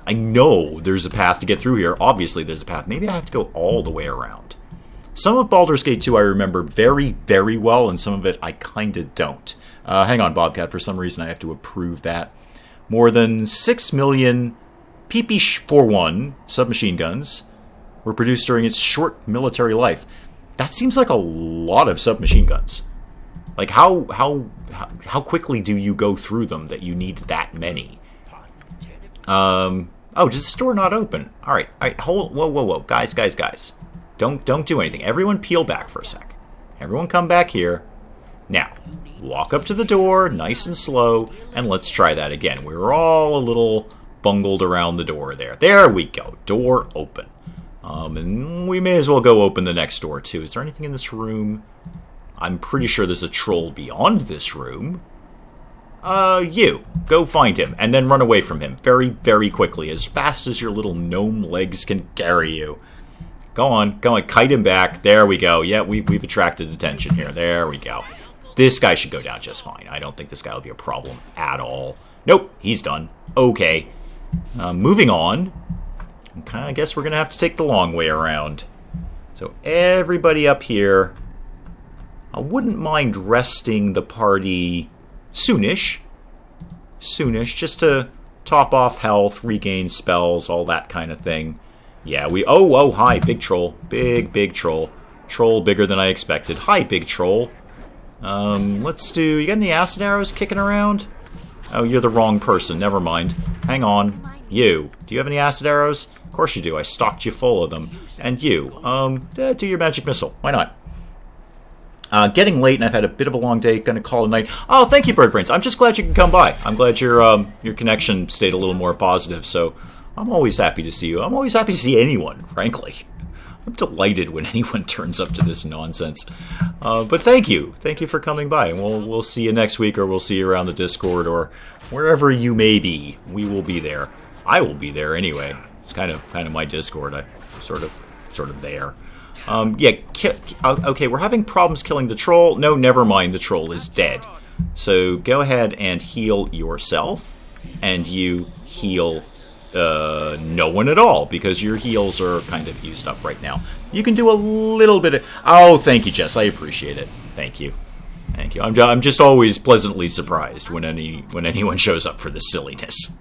I know there's a path to get through here. Obviously, there's a path. Maybe I have to go all the way around. Some of Baldur's Gate 2 I remember very, very well, and some of it I kind of don't. Hang on, Bobcat. For some reason, I have to approve that. More than 6 million PP-41 submachine guns were produced during its short military life. That seems like a lot of submachine guns. Like, how quickly do you go through them that you need that many? Oh, does the store not open? All right, whoa, guys. Don't do anything. Everyone peel back for a sec. Everyone come back here. Now, walk up to the door, nice and slow, and let's try that again. We were all a little bungled around the door there. There we go. Door open. And we may as well go open the next door, too. Is there anything in this room? I'm pretty sure there's a troll beyond this room. You. Go find him, and then run away from him very, very quickly, as fast as your little gnome legs can carry you. Go on, kite him back. There we go. Yeah, we've attracted attention here. There we go. This guy should go down just fine. I don't think this guy will be a problem at all. Nope, he's done. Okay. Moving on. Okay, I guess we're going to have to take the long way around. So everybody up here. I wouldn't mind resting the party soonish, just to top off health, regain spells, all that kind of thing. Yeah, oh, hi, big troll. Big troll. Troll bigger than I expected. Hi, big troll. Let's do... You got any acid arrows kicking around? Oh, you're the wrong person. Never mind. Hang on. You. Do you have any acid arrows? Of course you do. I stocked you full of them. And you. Do your magic missile. Why not? Getting late, and I've had a bit of a long day. Gonna call it a night. Oh, thank you, Birdbrains. I'm just glad you can come by. I'm glad your connection stayed a little more positive, so... I'm always happy to see you. I'm always happy to see anyone, frankly. I'm delighted when anyone turns up to this nonsense. But thank you. Thank you for coming by. And we'll see you next week, or we'll see you around the Discord, or wherever you may be. We will be there. I will be there anyway. It's kind of my Discord. I'm sort of there. Okay, we're having problems killing the troll. No, never mind. The troll is dead. So go ahead and heal yourself. And you heal... no one at all, because your heals are kind of used up right now. You can do a little bit of... Oh, thank you, Jess. I appreciate it. Thank you. I'm just always pleasantly surprised when anyone shows up for this silliness.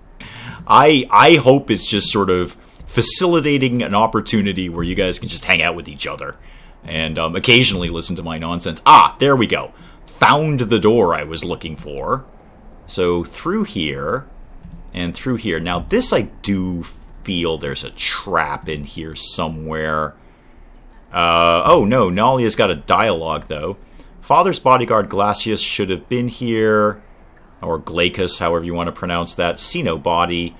I hope it's just sort of facilitating an opportunity where you guys can just hang out with each other and occasionally listen to my nonsense. Ah, there we go. Found the door I was looking for. So through here... And through here. Now, this I do feel there's a trap in here somewhere. Oh, no. Nalia's got a dialogue, though. Father's bodyguard Glacius should have been here. Or Glaucus, however you want to pronounce that. See no body.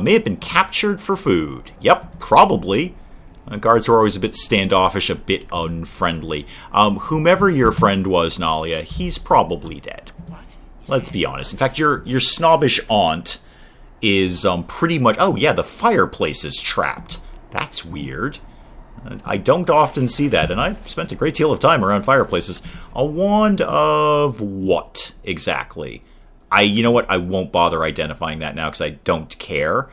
May have been captured for food. Yep, probably. Guards were always a bit standoffish, a bit unfriendly. Whomever your friend was, Nalia, he's probably dead. Let's be honest. In fact, your snobbish aunt... is pretty much... Oh, yeah, the fireplace is trapped. That's weird. I don't often see that, and I spent a great deal of time around fireplaces. A wand of what, exactly? You know what? I won't bother identifying that now because I don't care.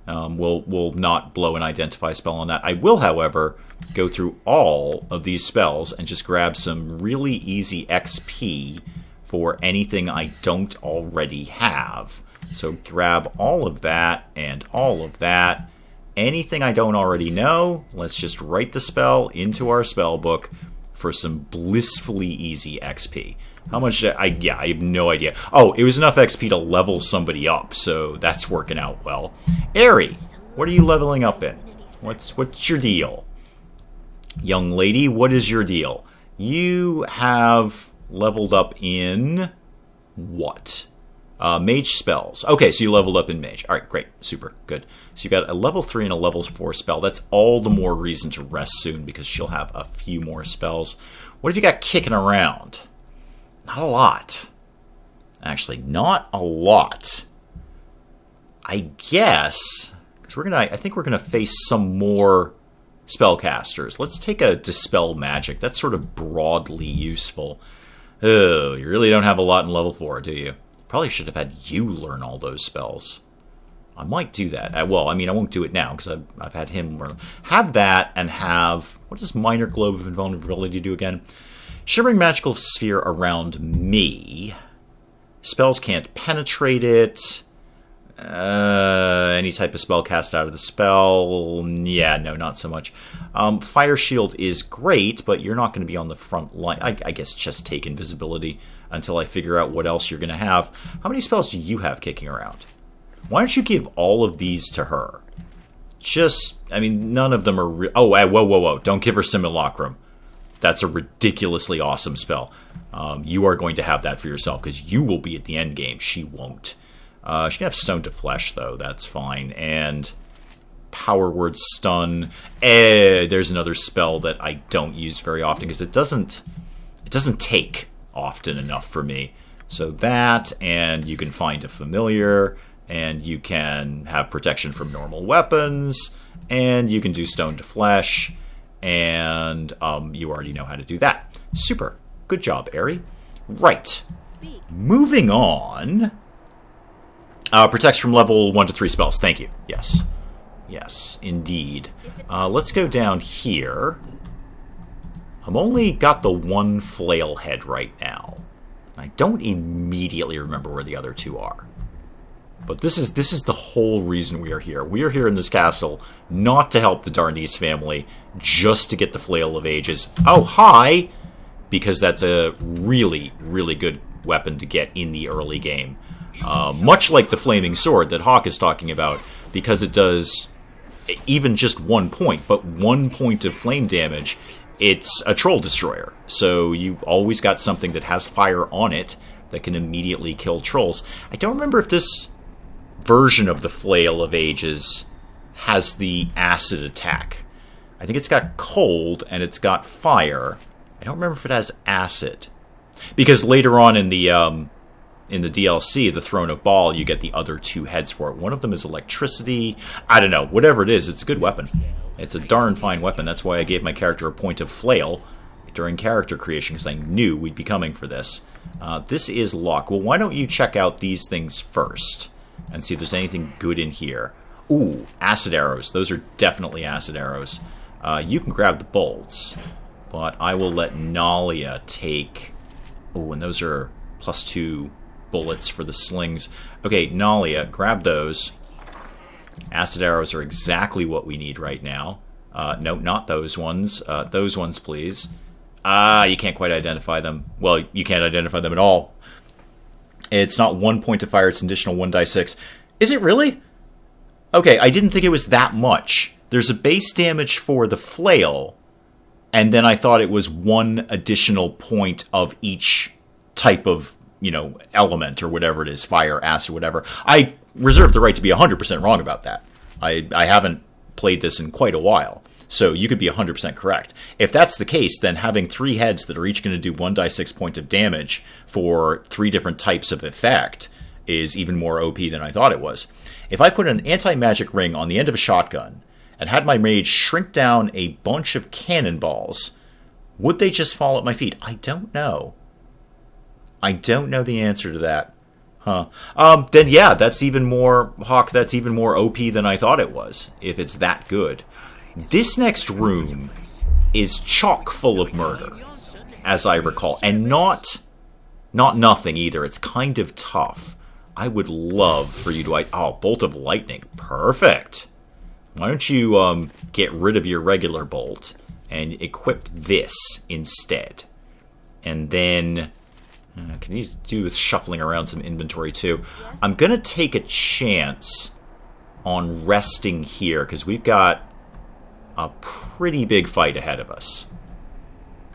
We'll not blow an identify spell on that. I will, however, go through all of these spells and just grab some really easy XP for anything I don't already have. So grab all of that and all of that. Anything I don't already know, let's just write the spell into our spell book for some blissfully easy XP. How much? I have no idea. Oh, it was enough XP to level somebody up, so that's working out well. Aerie, what are you leveling up in? What's your deal? Young lady, what is your deal? You have leveled up in what? Mage spells. Okay, so you leveled up in mage. All right, great, super, good. So you've got a level 3 and a level 4 spell. That's all the more reason to rest soon because she'll have a few more spells. What have you got kicking around? Not a lot. Actually, not a lot. I guess because I think we're gonna face some more spellcasters. Let's take a dispel magic. That's sort of broadly useful. Oh, you really don't have a lot in level 4, do you? Probably should have had you learn all those spells. I might do that. I won't do it now because I've had him learn. Have that and have... What does Minor Globe of Invulnerability do again? Shimmering Magical Sphere around me. Spells can't penetrate it. Any type of spell cast out of the spell. Yeah, no, not so much. Fire Shield is great, but you're not going to be on the front line. I guess just take invisibility until I figure out what else you're going to have. How many spells do you have kicking around? Why don't you give all of these to her? None of them are... whoa. Don't give her Simulacrum. That's a ridiculously awesome spell. You are going to have that for yourself because you will be at the end game. She won't. She can have Stone to Flesh, though. That's fine. And Power Word Stun. There's another spell that I don't use very often because it doesn't take often enough for me. So that, and you can find a familiar, and you can have protection from normal weapons, and you can do Stone to Flesh, and you already know how to do that. Super. Good job, Aerie. Right. Moving on. Protects from level 1 to 3 spells. Thank you. Yes. Yes, indeed. Let's go down here. I've only got the one flail head right now. I don't immediately remember where the other two are. But this is the whole reason we are here. We are here in this castle not to help the Darnese family, just to get the Flail of Ages. Oh, hi! Because that's a really, really good weapon to get in the early game. Much like the Flaming Sword that Hawk is talking about, because it does even just 1 point, but 1 point of flame damage, it's a Troll Destroyer. So you always got something that has fire on it that can immediately kill trolls. I don't remember if this version of the Flail of Ages has the acid attack. I think it's got cold and it's got fire. I don't remember if it has acid. Because later on in the DLC, the Throne of Bhaal, you get the other 2 heads for it. One of them is electricity. I don't know. Whatever it is, it's a good weapon. It's a darn fine weapon. That's why I gave my character a point of flail during character creation, because I knew we'd be coming for this. This is locked. Well, why don't you check out these things first and see if there's anything good in here. Ooh, acid arrows. Those are definitely acid arrows. You can grab the bolts, but I will let Nalia take... Ooh, and those are +2 bullets for the slings. Okay, Nalia, grab those. Acid arrows are exactly what we need right now. No, not those ones. Those ones, please. You can't quite identify them. Well, you can't identify them at all. It's not 1 point to fire, it's an additional 1d6. Is it really? Okay, I didn't think it was that much. There's a base damage for the flail, and then I thought it was 1 additional point of each type of, element or whatever it is, fire, acid, whatever. I reserve the right to be 100% wrong about that. I haven't played this in quite a while, so you could be 100% correct. If that's the case, then having 3 heads that are each going to do 1d6 point of damage for 3 different types of effect is even more OP than I thought it was. If I put an anti-magic ring on the end of a shotgun and had my mage shrink down a bunch of cannonballs, would they just fall at my feet? I don't know. I don't know the answer to that. Huh. Then yeah, that's even more, Hawk, that's even more OP than I thought it was, if it's that good. This next room is chock full of murder, as I recall. And not nothing either. It's kind of tough. I would love for you to... Oh, Bolt of Lightning. Perfect. Why don't you get rid of your regular bolt and equip this instead? And then... can you do with shuffling around some inventory too? I'm going to take a chance on resting here, because we've got a pretty big fight ahead of us.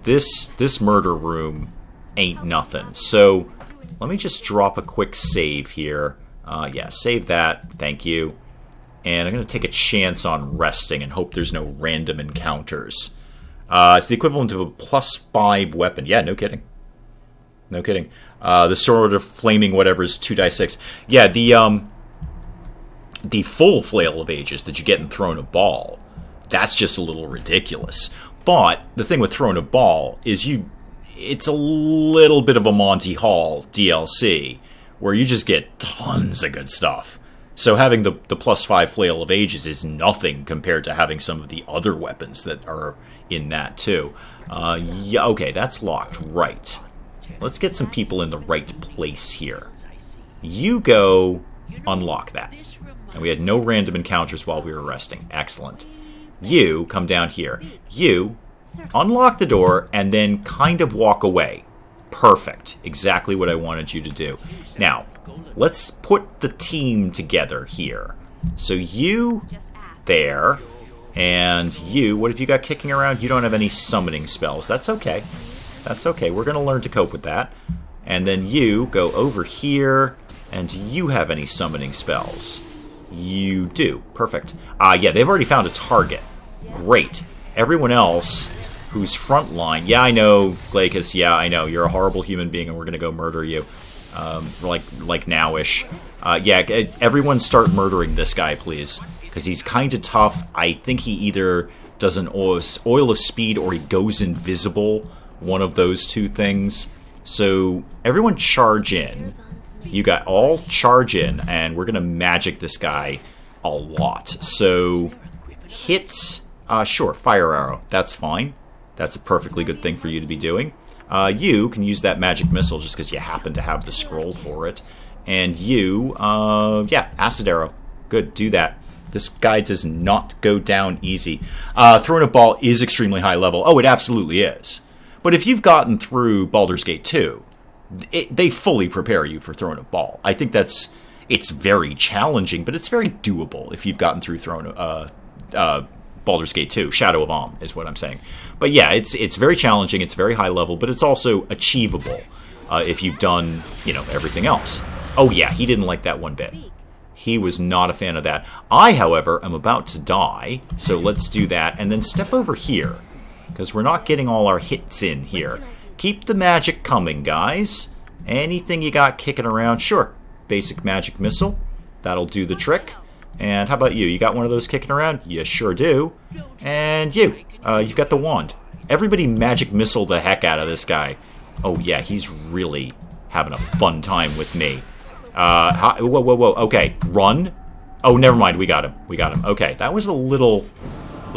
This murder room ain't nothing. So let me just drop a quick save here. Yeah, save that. Thank you. And I'm going to take a chance on resting and hope there's no random encounters. It's the equivalent of a +5 weapon. Yeah, no kidding. No kidding. The sword of flaming whatever is 2d6. Yeah, the full flail of ages that you get in Throne of Bhaal, that's just a little ridiculous. But the thing with Throne of Bhaal is it's a little bit of a Monty Hall DLC where you just get tons of good stuff. So having the +5 flail of ages is nothing compared to having some of the other weapons that are in that too. Yeah, okay, that's locked. Right. Let's get some people in the right place here. You go unlock that. And we had no random encounters while we were resting. Excellent. You come down here. You unlock the door and then kind of walk away. Perfect. Exactly what I wanted you to do. Now, let's put the team together here. So you there, and you, what have you got kicking around? You don't have any summoning spells. That's okay. That's okay. We're going to learn to cope with that. And then you go over here, and do you have any summoning spells? You do. Perfect. Yeah, they've already found a target. Great. Everyone else who's frontline, yeah, I know, Glaicus, yeah, I know, you're a horrible human being, and we're going to go murder you. Like now-ish. Yeah, everyone start murdering this guy, please. Because he's kind of tough. I think he either does an oil of speed or he goes invisible. One of those two things. So everyone charge in. You got all charge in, and we're going to magic this guy a lot. So hit, sure, fire arrow. That's fine. That's a perfectly good thing for you to be doing. You can use that magic missile just because you happen to have the scroll for it. And you, yeah, acid arrow. Good, do that. This guy does not go down easy. Throne of Bhaal is extremely high level. Oh, it absolutely is. But if you've gotten through Baldurs Gate 2, they fully prepare you for Throne of Bhaal. I think it's very challenging, but it's very doable if you've gotten through Baldurs Gate 2. Shadows of Amn is what I'm saying. But yeah, it's very challenging, it's very high level, but it's also achievable if you've done, everything else. Oh yeah, he didn't like that one bit. He was not a fan of that. I, however, am about to die, so let's do that, and then step over here, because we're not getting all our hits in here. Keep the magic coming, guys. Anything you got kicking around, sure. Basic magic missile, that'll do the trick. And how about you? You got one of those kicking around? You sure do. And you've got the wand. Everybody magic missile the heck out of this guy. Oh yeah, he's really having a fun time with me. Whoa. Okay, run. Oh, never mind. We got him. Okay, that was a little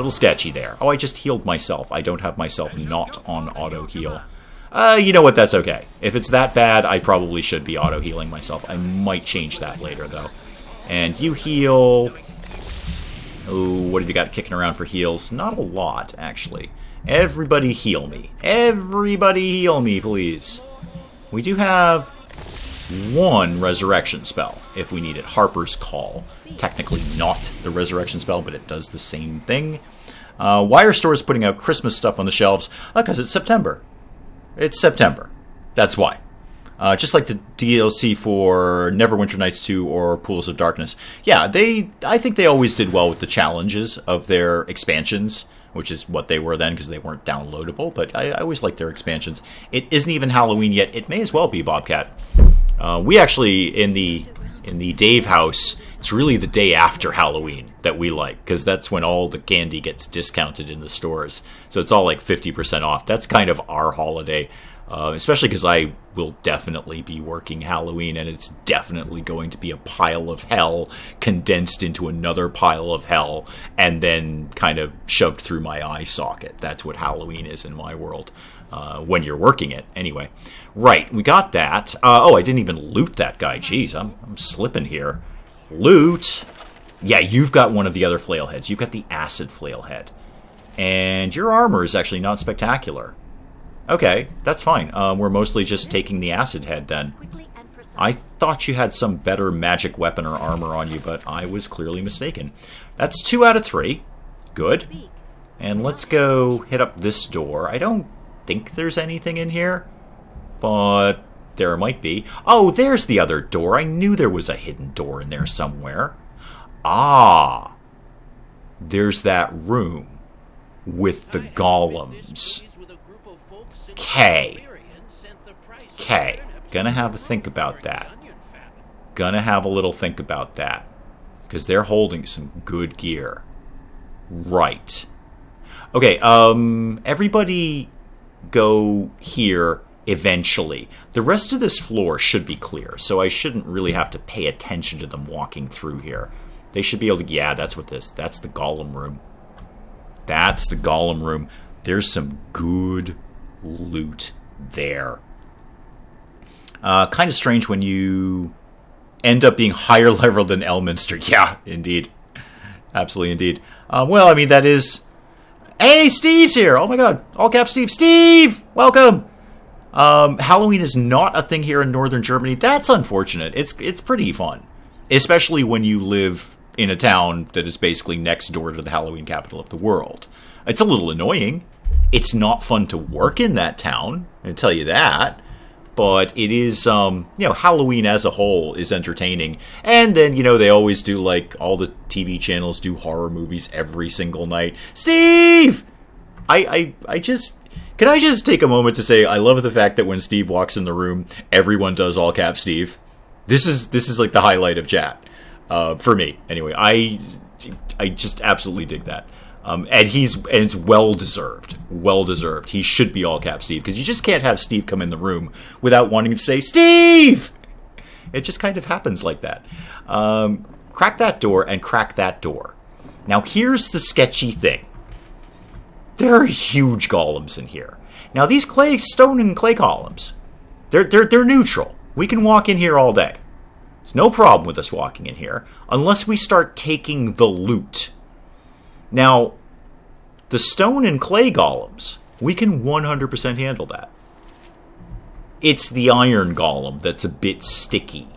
sketchy there. Oh, I just healed myself. I don't have myself not on auto heal. You know what? That's okay. If it's that bad, I probably should be auto healing myself. I might change that later though. And you heal. Oh, what have you got kicking around for heals? Not a lot, actually. Everybody heal me. Everybody heal me, please. We do have one resurrection spell, if we need it. Harper's Call. Technically not the resurrection spell, but it does the same thing. Wire Store is putting out Christmas stuff on the shelves because it's September. It's September. That's why. Just like the DLC for Neverwinter Nights 2 or Pools of Darkness. Yeah, I think they always did well with the challenges of their expansions, which is what they were then because they weren't downloadable, but I always liked their expansions. It isn't even Halloween yet. It may as well be, Bobcat. We actually, in the Dave house, it's really the day after Halloween that we like, because that's when all the candy gets discounted in the stores. So it's all like 50% off. That's kind of our holiday. Especially because I will definitely be working Halloween, and it's definitely going to be a pile of hell condensed into another pile of hell and then kind of shoved through my eye socket. That's what Halloween is in my world, when you're working it. Anyway, right, we got that. Oh, I didn't even loot that guy. Jeez, I'm slipping here. Loot. Yeah, you've got one of the other flail heads. You've got the acid flail head. And your armor is actually not spectacular. Okay, that's fine. We're mostly just taking the acid head then. I thought you had some better magic weapon or armor on you, but I was clearly mistaken. That's 2 out of 3. Good. And let's go hit up this door. I don't think there's anything in here, but there might be. Oh, there's the other door. I knew there was a hidden door in there somewhere. Ah, there's that room with the golems. Okay. Gonna have a think about that. Gonna have a little think about that. Because they're holding some good gear. Right. Okay, everybody go here eventually. The rest of this floor should be clear, so I shouldn't really have to pay attention to them walking through here. They should be able to... Yeah, that's the golem room. That's the golem room. There's some good loot there. Kind of strange when you end up being higher level than Elminster. Yeah, indeed. Absolutely indeed. Well, I mean, that is... Hey, Steve's here! Oh my god. All cap Steve. Steve! Welcome! Halloween is not a thing here in northern Germany. That's unfortunate. It's pretty fun. Especially when you live in a town that is basically next door to the Halloween capital of the world. It's a little annoying. It's not fun to work in that town, I'll tell you that. But it is, Halloween as a whole is entertaining. And then, they always do, all the TV channels do horror movies every single night. Steve! Can I just take a moment to say, I love the fact that when Steve walks in the room, everyone does all cap Steve. This is like the highlight of chat. For me, anyway. I just absolutely dig that. And it's well deserved. Well deserved. He should be all cap Steve, because you just can't have Steve come in the room without wanting to say, Steve! It just kind of happens like that. Crack that door and crack that door. Now here's the sketchy thing. There are huge golems in here. Now these stone and clay golems, they're neutral. We can walk in here all day. There's no problem with us walking in here, unless we start taking the loot. Now, the stone and clay golems, we can 100% handle that. It's the iron golem that's a bit sticky.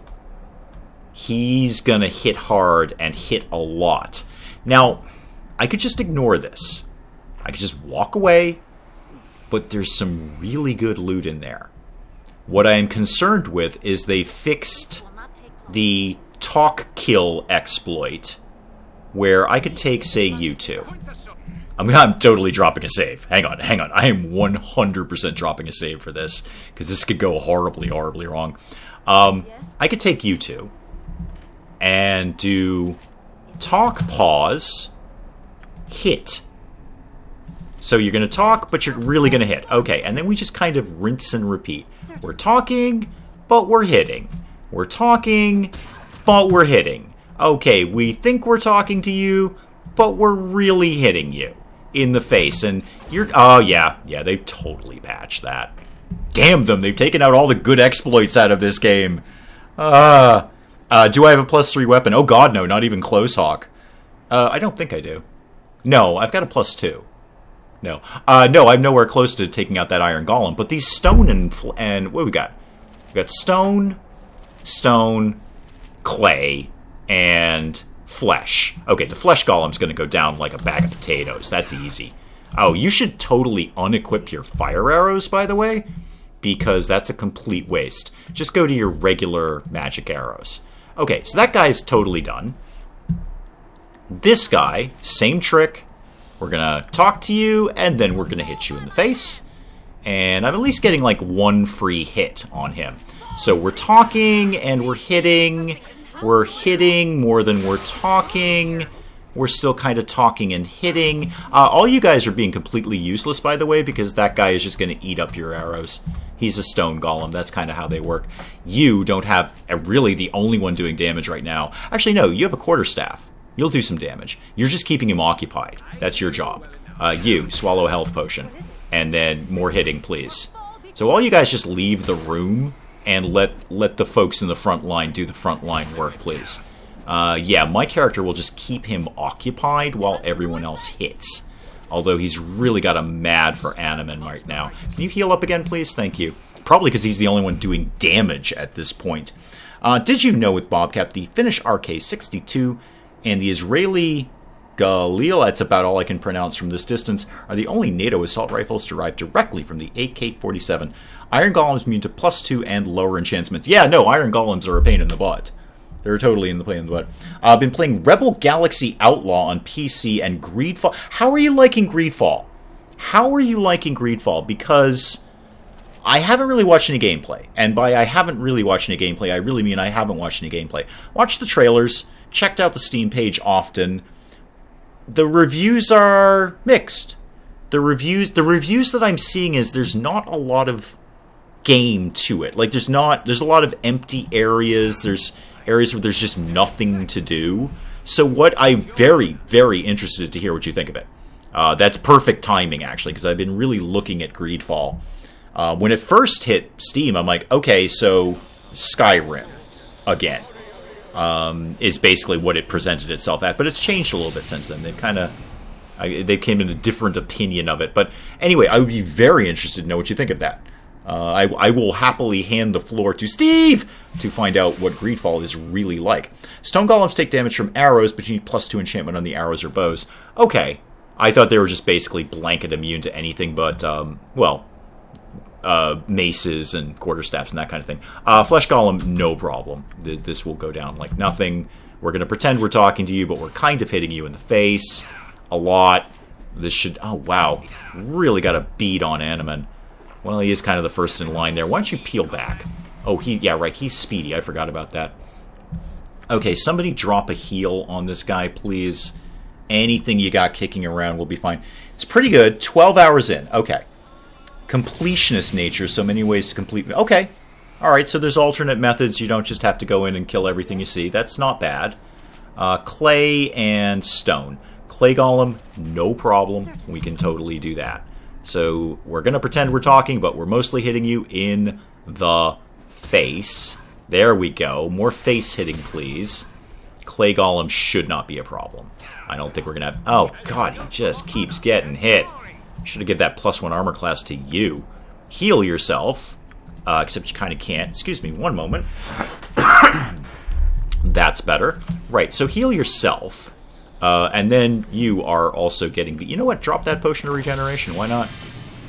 He's gonna hit hard and hit a lot. Now, I could just ignore this. I could just walk away, but there's some really good loot in there. What I am concerned with is they fixed the talk kill exploit, where I could take, say, you two. I'm totally dropping a save. Hang on. I am 100% dropping a save for this, because this could go horribly, horribly wrong. I could take you two and do talk, pause, hit. So you're going to talk, but you're really going to hit. Okay, and then we just kind of rinse and repeat. We're talking, but we're hitting. We're talking, but we're hitting. Okay, we think we're talking to you, but we're really hitting you in the face. And you're... Oh, yeah, they've totally patched that. Damn them, they've taken out all the good exploits out of this game. Do I have a +3 weapon? Oh, God, no, not even Close Hawk. I don't think I do. No, I've got a +2. No. No, I'm nowhere close to taking out that iron golem. But these stone and what do we got? We got stone, clay, and flesh. Okay, the flesh golem's going to go down like a bag of potatoes. That's easy. Oh, you should totally unequip your fire arrows, by the way, because that's a complete waste. Just go to your regular magic arrows. Okay, so that guy's totally done. This guy, same trick. We're going to talk to you, and then we're going to hit you in the face. And I'm at least getting like one free hit on him. So we're talking, and we're hitting. We're hitting more than we're talking. We're still kind of talking and hitting. All you guys are being completely useless, by the way, because that guy is just going to eat up your arrows. He's a stone golem. That's kind of how they work. You don't have really the only one doing damage right now. Actually, no, you have a quarterstaff. You'll do some damage. You're just keeping him occupied. That's your job. You, swallow a health potion. And then more hitting, please. So all you guys just leave the room and let the folks in the front line do the front line work, please. Yeah, my character will just keep him occupied while everyone else hits. Although he's really got a mad for Animan right now. Can you heal up again, please? Thank you. Probably because he's the only one doing damage at this point. Did you know with Bobcat, the Finnish RK-62 and the Israeli Galil, that's about all I can pronounce from this distance, are the only NATO assault rifles derived directly from the AK-47. Iron Golems immune to +2 and lower enchantments. Yeah, no, Iron Golems are a pain in the butt. They're totally in the pain in the butt. I've been playing Rebel Galaxy Outlaw on PC and Greedfall. How are you liking Greedfall? How are you liking Greedfall? Because I haven't really watched any gameplay. And by I haven't really watched any gameplay, I really mean I haven't watched any gameplay. Watched the trailers, checked out the Steam page often. The reviews are mixed. The reviews that I'm seeing is there's not a lot of game to it. Like there's a lot of empty areas. There's areas where there's just nothing to do. So what I'm very, very interested to hear what you think of it. That's perfect timing, actually, because I've been really looking at Greedfall. When it first hit Steam, I'm like, okay, so Skyrim, again, is basically what it presented itself at. But it's changed a little bit since then. They came in a different opinion of it. But anyway, I would be very interested to know what you think of that. I will happily hand the floor to Steve to find out what Greedfall is really like. Stone Golems take damage from arrows, but you need +2 enchantment on the arrows or bows. Okay. I thought they were just basically blanket immune to anything but, maces and quarterstaffs and that kind of thing. Flesh Golem, no problem. This will go down like nothing. We're going to pretend we're talking to you, but we're kind of hitting you in the face a lot. This should... Oh, wow. Really got a beat on Animan. Well, he is kind of the first in line there. Why don't you peel back? Oh, yeah, right. He's speedy. I forgot about that. Okay, somebody drop a heal on this guy, please. Anything you got kicking around will be fine. It's pretty good. 12 hours in. Okay. Completionist nature, so many ways to complete... Okay. Alright, so there's alternate methods. You don't just have to go in and kill everything you see. That's not bad. Clay and stone. Clay Golem, no problem. We can totally do that. So we're going to pretend we're talking, but we're mostly hitting you in the face. There we go. More face hitting, please. Clay Golem should not be a problem. I don't think we're going to have... Oh, God, he just keeps getting hit. Should have given that +1 armor class to you. Heal yourself. Except you kind of can't. Excuse me, one moment. That's better. Right, so heal yourself. And then you are also getting... You know what? Drop that potion of regeneration. Why not?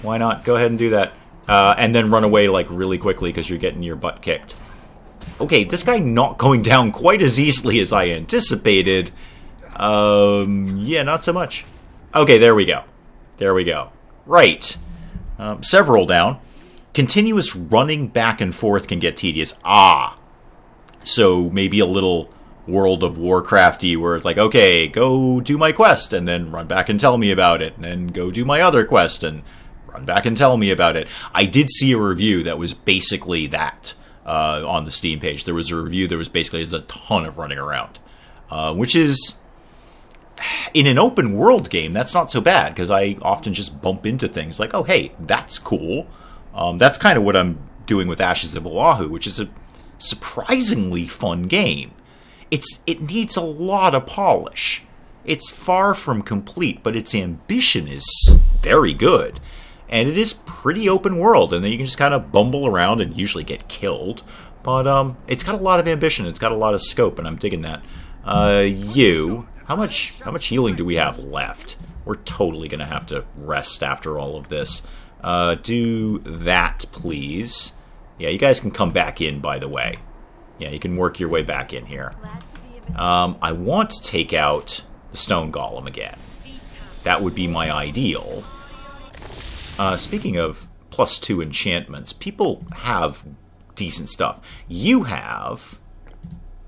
Why not? Go ahead and do that. And then run away like really quickly because you're getting your butt kicked. Okay, this guy not going down quite as easily as I anticipated. Yeah, not so much. Okay, there we go. There we go. Right. Several down. Continuous running back and forth can get tedious. Ah. So maybe a little... World of Warcrafty where it's like, okay, go do my quest and then run back and tell me about it, and then go do my other quest and run back and tell me about it. I did see a review that was basically that on the Steam page. There was a review that was basically a ton of running around, which is, in an open world game, that's not so bad, because I often just bump into things like, oh, hey, that's cool. That's kind of what I'm doing with Ashes of Oahu, which is a surprisingly fun game. It needs a lot of polish. It's far from complete, but its ambition is very good. And it is pretty open world, and then you can just kind of bumble around and usually get killed. But it's got a lot of ambition, it's got a lot of scope, and I'm digging that. How much healing do we have left? We're totally going to have to rest after all of this. Do that, please. Yeah, you guys can come back in, by the way. Yeah, you can work your way back in here. I want to take out the Stone Golem again. That would be my ideal. Speaking of +2 enchantments, people have decent stuff. You have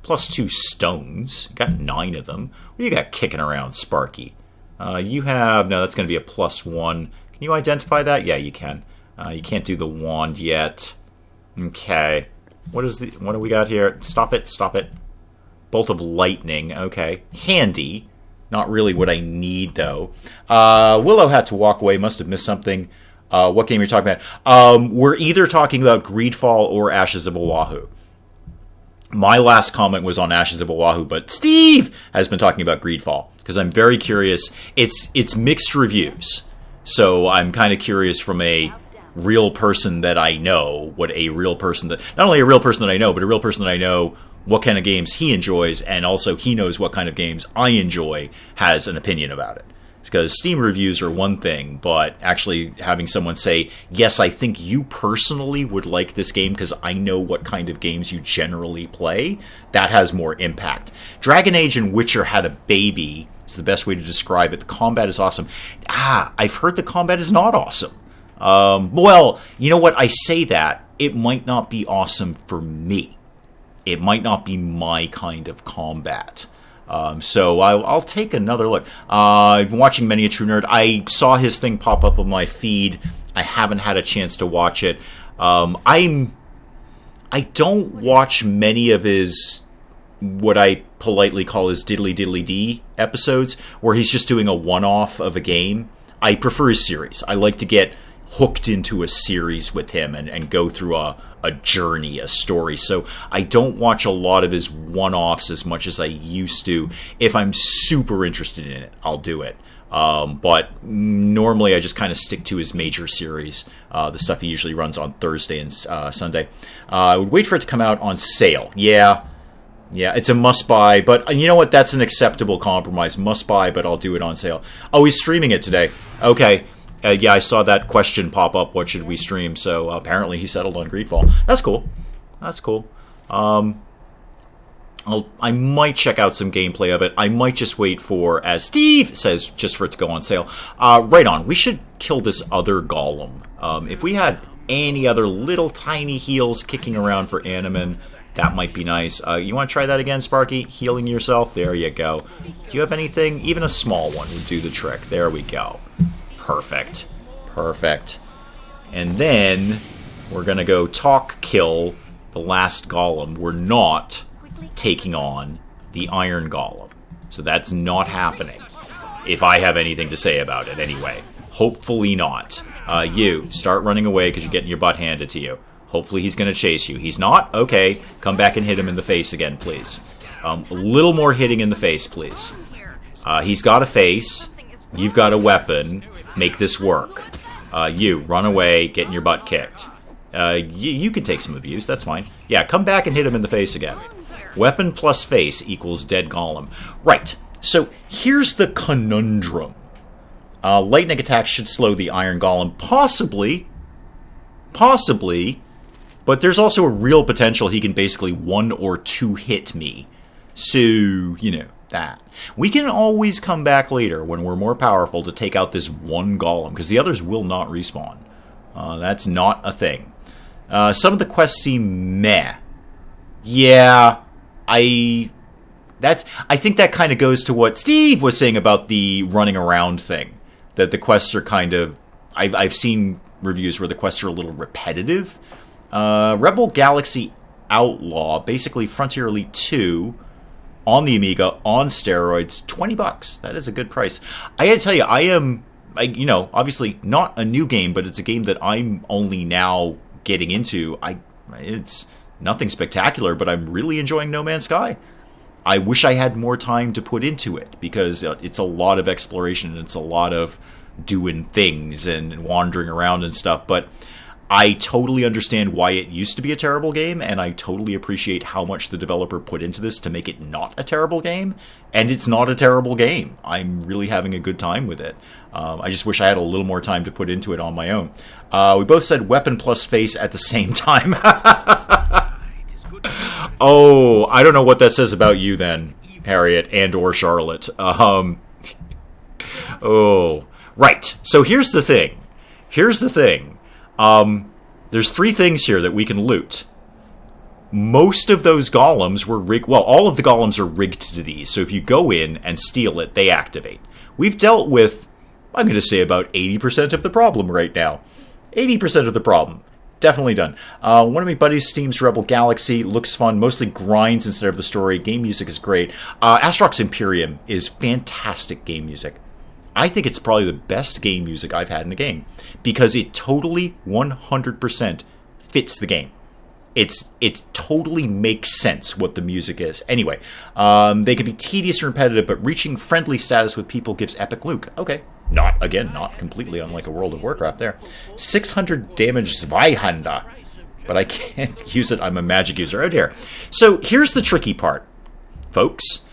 +2 stones. Got 9 of them. What do you got kicking around, Sparky? You have... No, that's going to be a +1. Can you identify that? Yeah, you can. You can't do the wand yet. Okay. What do we got here? Stop it, stop it. Bolt of lightning. Okay. Handy. Not really what I need, though. Willow had to walk away. Must have missed something. What game are you talking about? We're either talking about Greedfall or Ashes of Oahu. My last comment was on Ashes of Oahu, but Steve has been talking about Greedfall, because I'm very curious. It's mixed reviews, so I'm kind of curious from a real person that I know, what a real person that... Not only a real person that I know, but a real person that I know what kind of games he enjoys, and also he knows what kind of games I enjoy, has an opinion about it. Because Steam reviews are one thing, but actually having someone say, yes, I think you personally would like this game because I know what kind of games you generally play, that has more impact. Dragon Age and Witcher had a baby. It's the best way to describe it. The combat is awesome. I've heard the combat is not awesome. Well, you know what? I say that. It might not be awesome for me. It might not be my kind of combat. So I'll take another look. I've been watching Many a True Nerd. I saw his thing pop up on my feed. I haven't had a chance to watch it. I don't watch many of his, what I politely call his diddly diddly dee episodes, where he's just doing a one-off of a game. I prefer his series. I like to get hooked into a series with him and go through a journey, a story. So I don't watch a lot of his one-offs as much as I used to. If I'm super interested in it, I'll do it. But normally I just kind of stick to his major series, the stuff he usually runs on Thursday and Sunday. I would wait for it to come out on sale. Yeah, it's a must-buy, but you know what? That's an acceptable compromise. Must-buy, but I'll do it on sale. Oh, he's streaming it today. Okay. Yeah, I saw that question pop up, what should we stream? So apparently he settled on Greedfall. That's cool. That's cool. I might check out some gameplay of it. I might just wait for, as Steve says, just for it to go on sale. Right on. We should kill this other golem. If we had any other little tiny heals kicking around for Animan, that might be nice. You want to try that again, Sparky? Healing yourself? There you go. Do you have anything? Even a small one would do the trick. There we go. Perfect. Perfect. And then we're going to go kill the last golem. We're not taking on the iron golem. So that's not happening. If I have anything to say about it anyway. Hopefully not. You, start running away because you're getting your butt handed to you. Hopefully he's going to chase you. He's not? Okay. Come back and hit him in the face again, please. A little more hitting in the face, please. He's got a face. You've got a weapon. Make this work. You, run away, getting your butt kicked. You can take some abuse, that's fine. Yeah, come back and hit him in the face again. Weapon plus face equals dead golem. Right, so here's the conundrum. Lightning attacks should slow the iron golem. Possibly. But there's also a real potential he can basically 1 or 2 hit me. So, you know, that. We can always come back later when we're more powerful to take out this one golem, because the others will not respawn. That's not a thing. Some of the quests seem meh. Yeah, I think that kind of goes to what Steve was saying about the running around thing. That the quests are kind of... I've seen reviews where the quests are a little repetitive. Rebel Galaxy Outlaw, basically Frontier Elite 2... on the Amiga, on steroids, $20. That is a good price. I gotta tell you, obviously not a new game, but it's a game that I'm only now getting into. It's nothing spectacular, but I'm really enjoying No Man's Sky. I wish I had more time to put into it, because it's a lot of exploration, and it's a lot of doing things and wandering around and stuff, but I totally understand why it used to be a terrible game, and I totally appreciate how much the developer put into this to make it not a terrible game, and it's not a terrible game. I'm really having a good time with it. I just wish I had a little more time to put into it on my own. We both said weapon plus face at the same time. Oh, I don't know what that says about you then, Harriet and or Charlotte. Oh, right. So here's the thing. There's 3 things here that we can loot. most of those golems were rigged. Well, all of the golems are rigged to these, so if you go in and steal it, they activate. We've dealt with, I'm going to say, about 80% of the problem right now. 80% of the problem. Definitely done. One of my buddies steams Rebel Galaxy. Looks fun. Mostly grinds instead of the story. Game music is great. Astrox Imperium is fantastic game music. I think it's probably the best game music I've had in a game. Because it totally, 100% fits the game. It totally makes sense what the music is. Anyway, they can be tedious and repetitive, but reaching friendly status with people gives epic loot. Okay. Not completely unlike a World of Warcraft there. 600 damage Zweihanda. But I can't use it. I'm a magic user. Oh dear. So here's the tricky part, folks.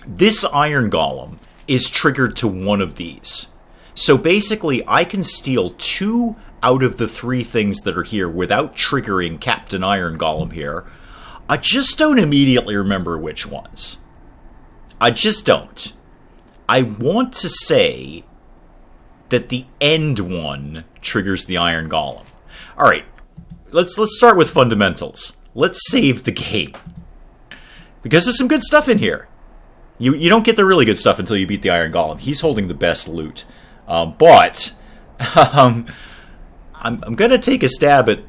This Iron Golem is triggered to one of these. So basically, I can steal 2 out of the 3 things that are here without triggering Captain Iron Golem here. I just don't immediately remember which ones. I just don't. I want to say that the end one triggers the Iron Golem. Alright, let's start with fundamentals. Let's save the game. Because there's some good stuff in here. You don't get the really good stuff until you beat the Iron Golem. He's holding the best loot. I'm going to take a stab at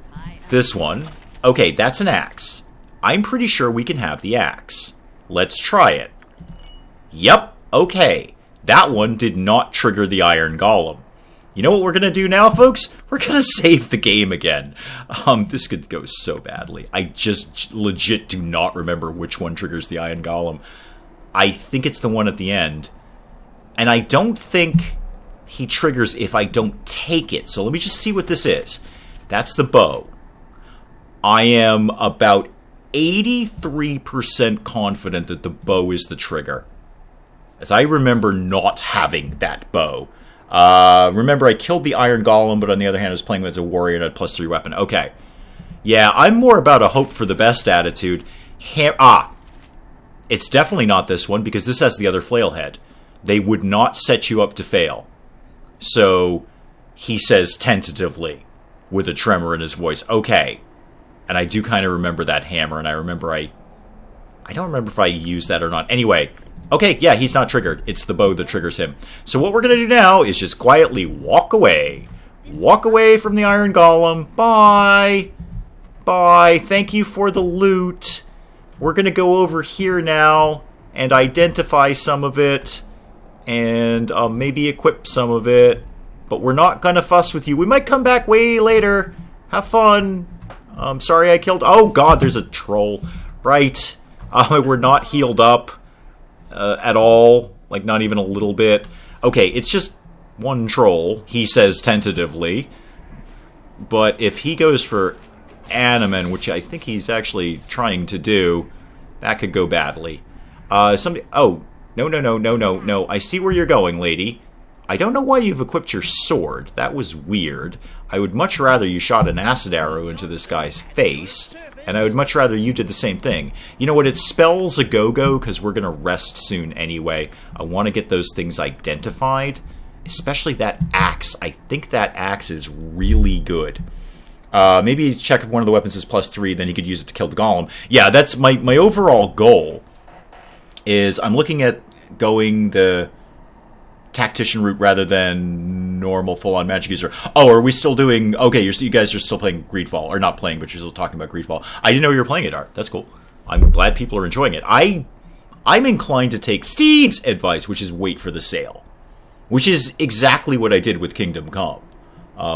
this one. Okay, that's an axe. I'm pretty sure we can have the axe. Let's try it. Yep. Okay, that one did not trigger the Iron Golem. You know what we're going to do now, folks? We're going to save the game again. This could go so badly. I just legit do not remember which one triggers the Iron Golem. I think it's the one at the end. And I don't think he triggers if I don't take it. So let me just see what this is. That's the bow. I am about 83% confident that the bow is the trigger. As I remember not having that bow. Remember, I killed the Iron Golem, but on the other hand, I was playing as a warrior and had +3 weapon. Okay. Yeah, I'm more about a hope for the best attitude. It's definitely not this one, because this has the other flail head. They would not set you up to fail. So, he says tentatively, with a tremor in his voice, okay. And I do kind of remember that hammer, and I remember I don't remember if I used that or not. Anyway, okay, yeah, he's not triggered. It's the bow that triggers him. So what we're going to do now is just quietly walk away. Walk away from the Iron Golem. Bye. Bye. Thank you for the loot. We're going to go over here now and identify some of it. And maybe equip some of it. But we're not going to fuss with you. We might come back way later. Have fun. Sorry I killed... Oh, God, there's a troll. Right. We're not healed up. At all, like not even a little bit. Okay, it's just one troll, he says tentatively. But if he goes for Animan, which I think he's actually trying to do, that could go badly. Somebody... Oh, no. I see where you're going, lady. I don't know why you've equipped your sword. That was weird. I would much rather you shot an acid arrow into this guy's face. And I would much rather you did the same thing. You know what? It spells a go-go, because we're going to rest soon anyway. I want to get those things identified. Especially that axe. I think that axe is really good. Maybe check if one of the weapons is +3, then he could use it to kill the golem. Yeah, that's my overall goal. Is I'm looking at going the tactician route rather than normal full-on magic user. Oh, are we still doing... Okay, you guys are still playing Greedfall. Or not playing, but you're still talking about Greedfall. I didn't know you were playing it, Art. That's cool. I'm glad people are enjoying it. I'm inclined to take Steve's advice, which is wait for the sale. Which is exactly what I did with Kingdom Come.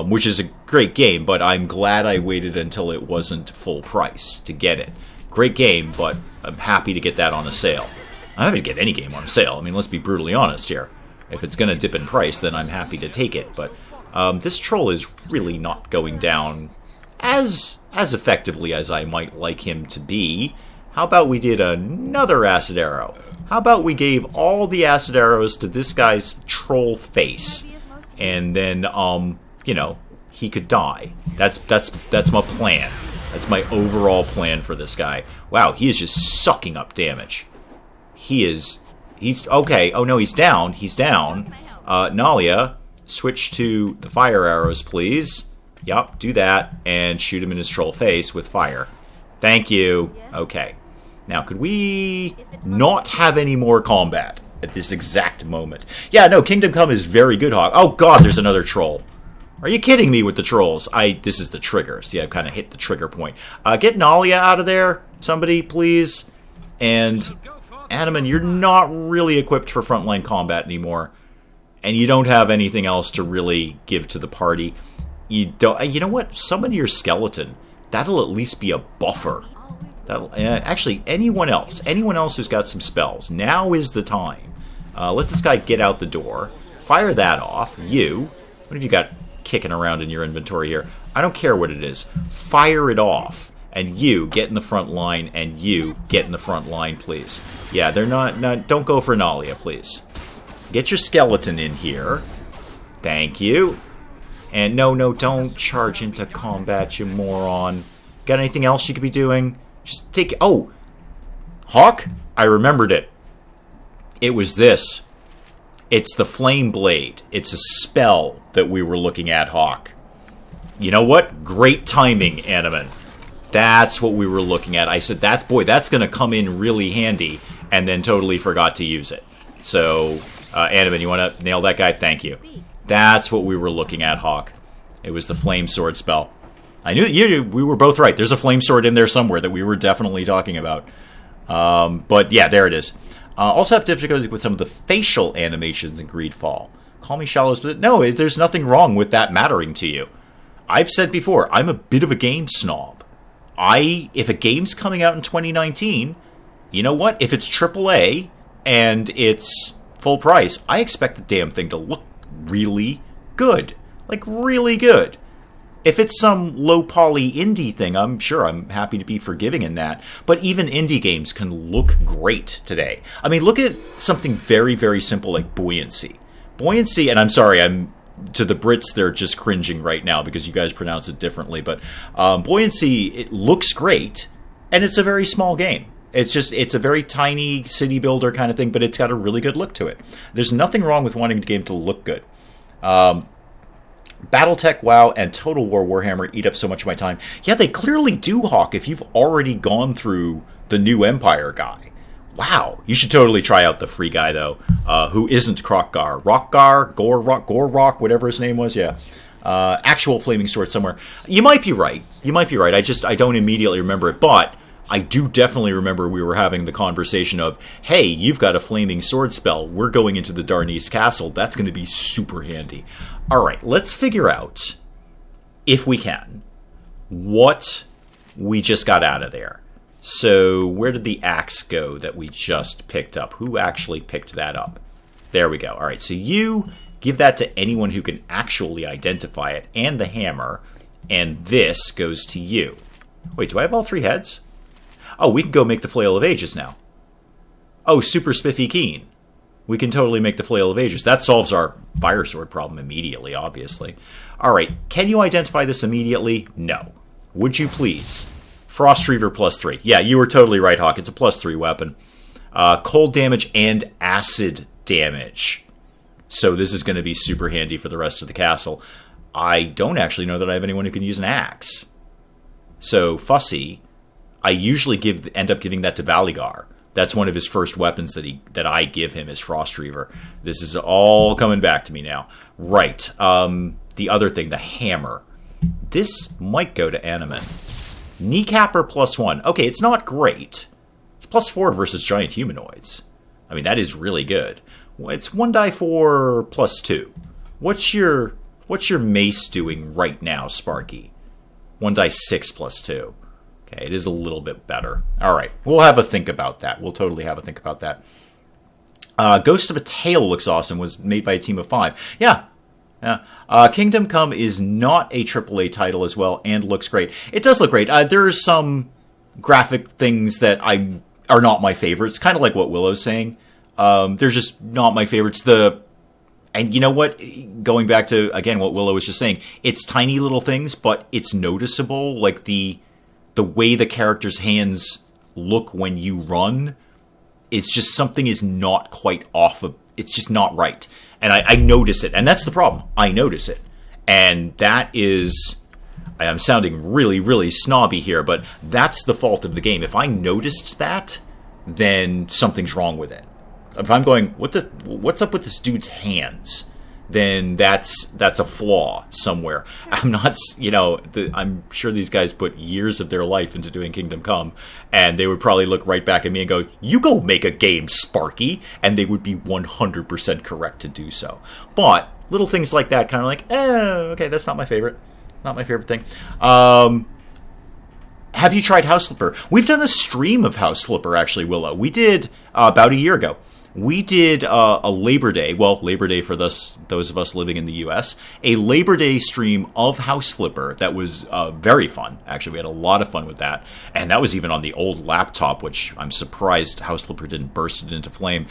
Which is a great game, but I'm glad I waited until it wasn't full price to get it. Great game, but I'm happy to get that on a sale. I'm happy to get any game on a sale. I mean, let's be brutally honest here. If it's going to dip in price, then I'm happy to take it. But this troll is really not going down as effectively as I might like him to be. How about we did another acid arrow? How about we gave all the acid arrows to this guy's troll face? And then, you know, he could die. That's my plan. That's my overall plan for this guy. Wow, he is just sucking up damage. He's okay. Oh no, he's down. He's down. Nalia, switch to the fire arrows, please. Yup, do that, and shoot him in his troll face with fire. Thank you. Okay. Now, could we not have any more combat at this exact moment? Yeah, no, Kingdom Come is very good, Hawk. Oh, God, there's another troll. Are you kidding me with the trolls? This is the trigger. See, I've kind of hit the trigger point. Get Nalia out of there, somebody, please. And, Animan, you're not really equipped for frontline combat anymore. And you don't have anything else to really give to the party. You know what? Summon your skeleton. That'll at least be a buffer. That'll actually, anyone else who's got some spells, now is the time. Let this guy get out the door. Fire that off. What have you got kicking around in your inventory here? I don't care what it is. Fire it off. And you get in the front line, and you get in the front line, please. Yeah, they're not don't go for Nalia, please. Get your skeleton in here. Thank you. And no, don't charge into combat, you moron. Got anything else you could be doing? Just take... Oh! Hawk? I remembered it. It was this. It's the Flame Blade. It's a spell that we were looking at, Hawk. You know what? Great timing, Animan. That's what we were looking at. I said, that's going to come in really handy, and then totally forgot to use it. So, Animan, you want to nail that guy? Thank you. That's what we were looking at, Hawk. It was the Flame Sword spell. I knew we were both right. There's a Flame Sword in there somewhere that we were definitely talking about. But yeah, there it is. Also have difficulty with some of the facial animations in Greedfall. Call me shallow, but no, there's nothing wrong with that mattering to you. I've said before, I'm a bit of a game snob. If a game's coming out in 2019, you know what? If it's AAA and it's full price, I expect the damn thing to look really good. Like, really good. If it's some low-poly indie thing, I'm sure I'm happy to be forgiving in that. But even indie games can look great today. I mean, look at something very, very simple like buoyancy. Buoyancy, and I'm sorry, to the Brits, they're just cringing right now because you guys pronounce it differently. But buoyancy, it looks great, and it's a very small game. It's a very tiny city builder kind of thing, but it's got a really good look to it. There's nothing wrong with wanting the game to look good. Battletech, WoW, and Total War Warhammer eat up so much of my time. Yeah, they clearly do, Hawk, if you've already gone through the new Empire guy. Wow. You should totally try out the free guy, though, who isn't Krokgar. Rockgar, Gorrock, whatever his name was, yeah. Actual Flaming Sword somewhere. You might be right. I don't immediately remember it, but I do definitely remember we were having the conversation of, hey, you've got a Flaming Sword spell. We're going into the Darnese Castle. That's going to be super handy. All right, let's figure out, if we can, what we just got out of there. So where did the axe go that we just picked up? Who actually picked that up? There we go. All right, so you give that to anyone who can actually identify it, and the hammer, and this goes to you. Wait, do I have all three heads? Oh, we can go make the Flail of Ages now. Oh, super spiffy keen. We can totally make the Flail of Ages. That solves our Fire Sword problem immediately, obviously. All right, can you identify this immediately? No. Would you please? Frost Reaver +3. Yeah, you were totally right, Hawk. It's a +3 weapon. Cold damage and acid damage. So this is going to be super handy for the rest of the castle. I don't actually know that I have anyone who can use an axe. So, Fussy, I usually end up giving that to Valigar. That's one of his first weapons that I give him is Frost Reaver. This is all coming back to me now. Right. The other thing, the hammer. This might go to Animan. Kneecapper +1. Okay, it's not great. It's +4 versus giant humanoids. I mean, that is really good. It's 1die4 +2. What's your mace doing right now, Sparky? 1die6 +2. Okay, it is a little bit better. All right, we'll have a think about that. We'll totally have a think about that. Ghost of a Tale looks awesome. Was made by a team of 5. Yeah. Kingdom Come is not a AAA title as well, and looks great. It does look great. There are some graphic things that are not my favorites. Kind of like what Willow's saying. They're just not my favorites. And you know what? Going back to, again, what Willow was just saying, it's tiny little things, but it's noticeable. Like the way the character's hands look when you run, it's just something is not quite off of, it's just not right. And I notice it. And that's the problem. I notice it. And that is I'm sounding really, really snobby here, but that's the fault of the game. If I noticed that, then something's wrong with it. If I'm going, what's up with this dude's hands? Then that's a flaw somewhere. I'm not, I'm sure these guys put years of their life into doing Kingdom Come, and they would probably look right back at me and go, "You go make a game, Sparky," and they would be 100% correct to do so. But little things like that, kind of like, okay, that's not my favorite. Not my favorite thing. Have you tried House Flipper? We've done a stream of House Flipper, actually, Willow. We did about a year ago. We did a Labor Day, Labor Day for those of us living in the U.S., a Labor Day stream of House Flipper that was very fun. Actually, we had a lot of fun with that. And that was even on the old laptop, which I'm surprised House Flipper didn't burst it into flame.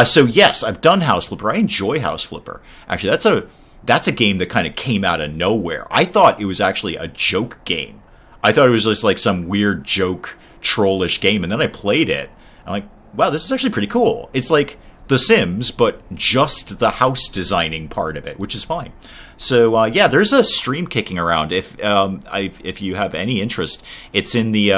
So yes, I've done House Flipper. I enjoy House Flipper. Actually, that's a game that kind of came out of nowhere. I thought it was actually a joke game. I thought it was just like some weird joke, trollish game. And then I played it. I'm like, wow, this is actually pretty cool. It's like The Sims, but just the house designing part of it, which is fine. So, yeah, there's a stream kicking around. If you have any interest, it's in the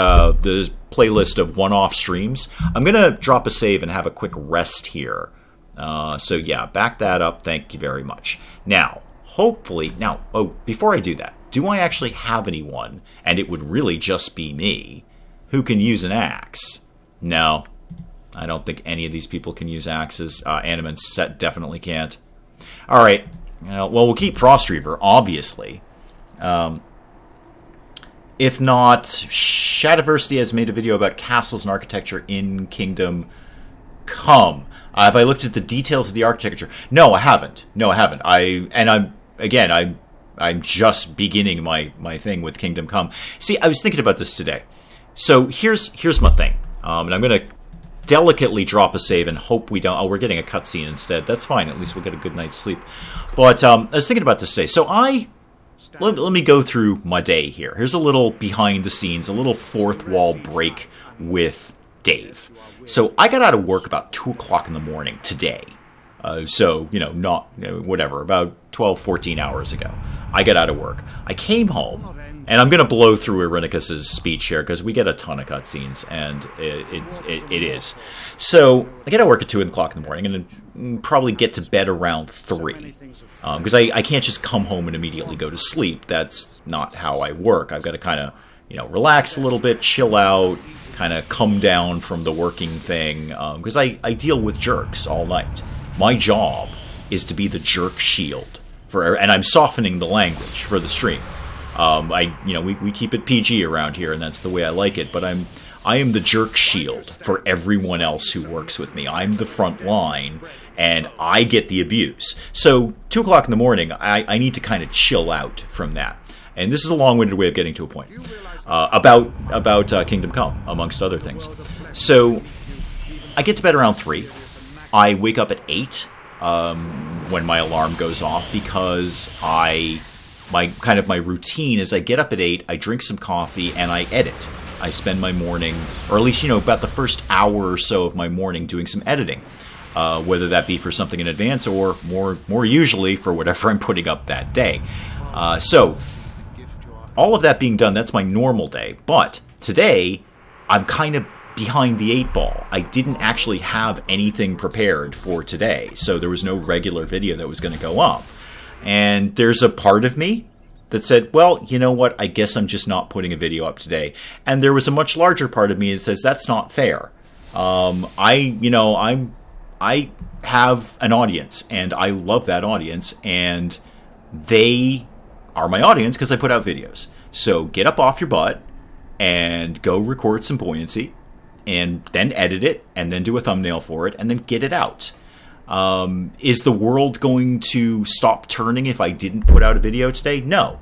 playlist of one-off streams. I'm going to drop a save and have a quick rest here. So, yeah, back that up. Thank you very much. Now, hopefully... Now, before I do that, do I actually have anyone, and it would really just be me, who can use an axe? No. I don't think any of these people can use axes. Anim and Set definitely can't. All right. Well, we'll keep Frostreaver, obviously. If not, Shadiversity has made a video about castles and architecture in Kingdom Come. Have I looked at the details of the architecture? No, I haven't. I'm just beginning my thing with Kingdom Come. See, I was thinking about this today. So here's my thing. And I'm going to delicately drop a save and hope we don't... Oh, we're getting a cutscene instead. That's fine. At least we'll get a good night's sleep. But I was thinking about this today. So let me go through my day here. Here's a little behind the scenes, a little fourth wall break with Dave. So I got out of work about 2 o'clock in the morning today. About 12, 14 hours ago. I got out of work. I came home, and I'm going to blow through Irenicus' speech here because we get a ton of cutscenes, and it is. So I get out of work at 2 o'clock in the morning and probably get to bed around 3. Because I can't just come home and immediately go to sleep. That's not how I work. I've got to kind of, relax a little bit, chill out, kind of come down from the working thing. Because I deal with jerks all night. My job is to be the jerk shield and I'm softening the language for the stream. We keep it PG around here, and that's the way I like it. But I am the jerk shield for everyone else who works with me. I'm the front line, and I get the abuse. So 2 o'clock in the morning, I need to kind of chill out from that. And this is a long-winded way of getting to a point about Kingdom Come, amongst other things. So I get to bed around 3. I wake up at 8 when my alarm goes off because my routine is I get up at 8, I drink some coffee, and I edit. I spend my morning, or at least, about the first hour or so of my morning doing some editing, whether that be for something in advance or more usually for whatever I'm putting up that day. So all of that being done, that's my normal day. But today, I'm kind of behind the 8 ball. I didn't actually have anything prepared for today, so there was no regular video that was going to go up. And there's a part of me that said, well, you know what, I guess I'm just not putting a video up today. And there was a much larger part of me that says, that's not fair. I have an audience, and I love that audience, and they are my audience because I put out videos. So get up off your butt and go record some buoyancy, and then edit it, and then do a thumbnail for it, and then get it out. Is the world going to stop turning if I didn't put out a video today? No.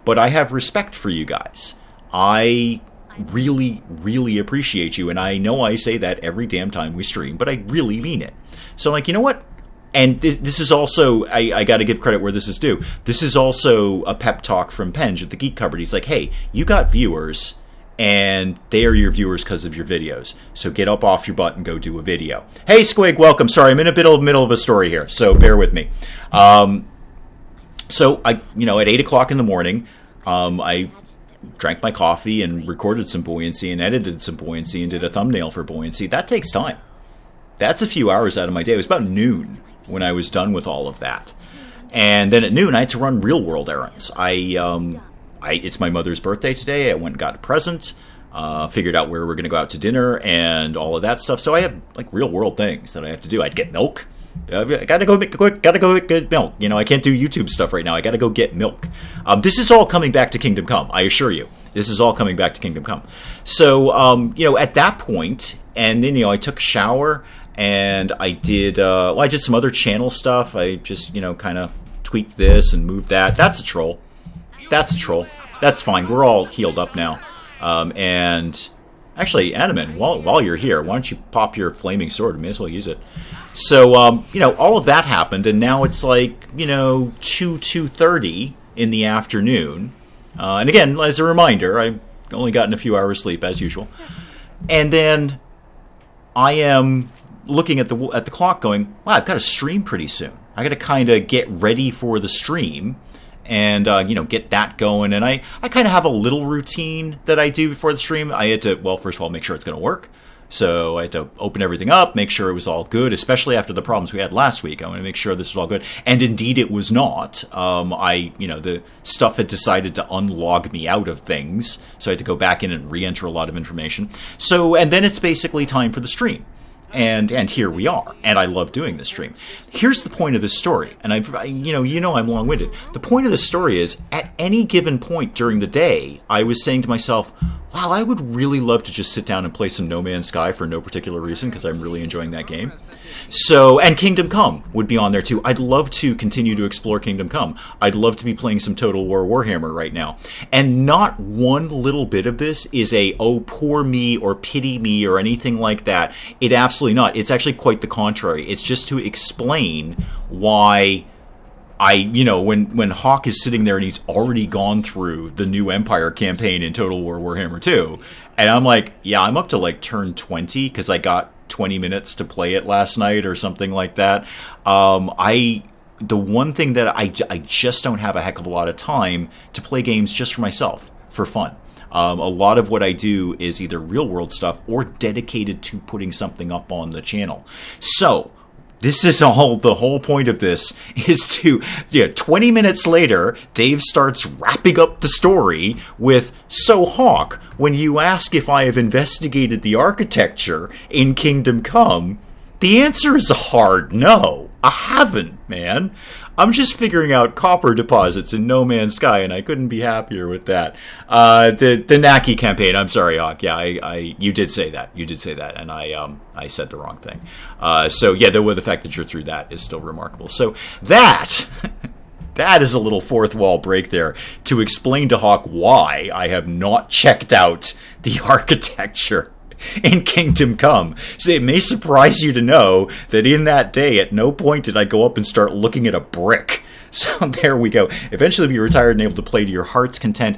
But I have respect for you guys. I really, really appreciate you, and I know I say that every damn time we stream, but I really mean it. So, you know what? And this is also, I got to give credit where this is due. This is also a pep talk from Penge at the Geek Cupboard. He's like, hey, you got viewers, and they are your viewers because of your videos. So get up off your butt and go do a video. Hey, Squig, welcome. Sorry, I'm in a middle of a story here, so bear with me. So at 8 o'clock in the morning, I drank my coffee and recorded some buoyancy and edited some buoyancy and did a thumbnail for buoyancy. That takes time. That's a few hours out of my day. It was about noon when I was done with all of that. And then at noon, I had to run real-world errands. It's my mother's birthday today. I went and got a present, figured out where we're going to go out to dinner and all of that stuff. So I have, like, real-world things that I have to do. I'd get milk. I gotta go get milk. You know, I can't do YouTube stuff right now. I gotta go get milk. This is all coming back to Kingdom Come, I assure you. This is all coming back to Kingdom Come. So, at that point, and then, I took a shower, and I did, I did some other channel stuff. I just, kind of tweaked this and moved that. That's a troll. That's fine. We're all healed up now. And actually, Animan, while you're here, why don't you pop your flaming sword? You may as well use it. So, all of that happened, and now it's like, 2:30 in the afternoon. And again, as a reminder, I've only gotten a few hours sleep, as usual. And then I am looking at the clock going, wow, I've got to stream pretty soon. I got to kind of get ready for the stream and, get that going. And I kind of have a little routine that I do before the stream. I had to, first of all, make sure it's going to work. So I had to open everything up, make sure it was all good, especially after the problems we had last week. I want to make sure this was all good. And indeed it was not. The stuff had decided to unlog me out of things. So I had to go back in and re-enter a lot of information. So, and then it's basically time for the stream. And here we are. And I love doing this stream. Here's the point of this story. And I'm long-winded. The point of this story is, at any given point during the day, I was saying to myself, wow, I would really love to just sit down and play some No Man's Sky for no particular reason, because I'm really enjoying that game. So, and Kingdom Come would be on there too. I'd love to continue to explore Kingdom Come. I'd love to be playing some Total War Warhammer right now. And not one little bit of this is oh, poor me or pity me or anything like that. It absolutely not. It's actually quite the contrary. It's just to explain why when Hawk is sitting there and he's already gone through the new Empire campaign in Total War Warhammer 2, and I'm like, yeah, I'm up to like turn 20 because I got 20 minutes to play it last night or something like that. The one thing that I just don't have a heck of a lot of time to play games just for myself, for fun. A lot of what I do is either real world stuff or dedicated to putting something up on the channel. So, this is the whole point of this is to, 20 minutes later, Dave starts wrapping up the story with, so Hawk, when you ask if I have investigated the architecture in Kingdom Come, the answer is a hard no. I haven't, man. I'm just figuring out copper deposits in No Man's Sky, and I couldn't be happier with that. The Naki campaign. I'm sorry, Hawk. Yeah, you did say that. And I said the wrong thing. The fact that you're through that is still remarkable. So that is a little fourth wall break there to explain to Hawk why I have not checked out the architecture in Kingdom Come. So it may surprise you to know that in that day, at no point did I go up and start looking at a brick. So there we go. Eventually be retired and able to play to your heart's content.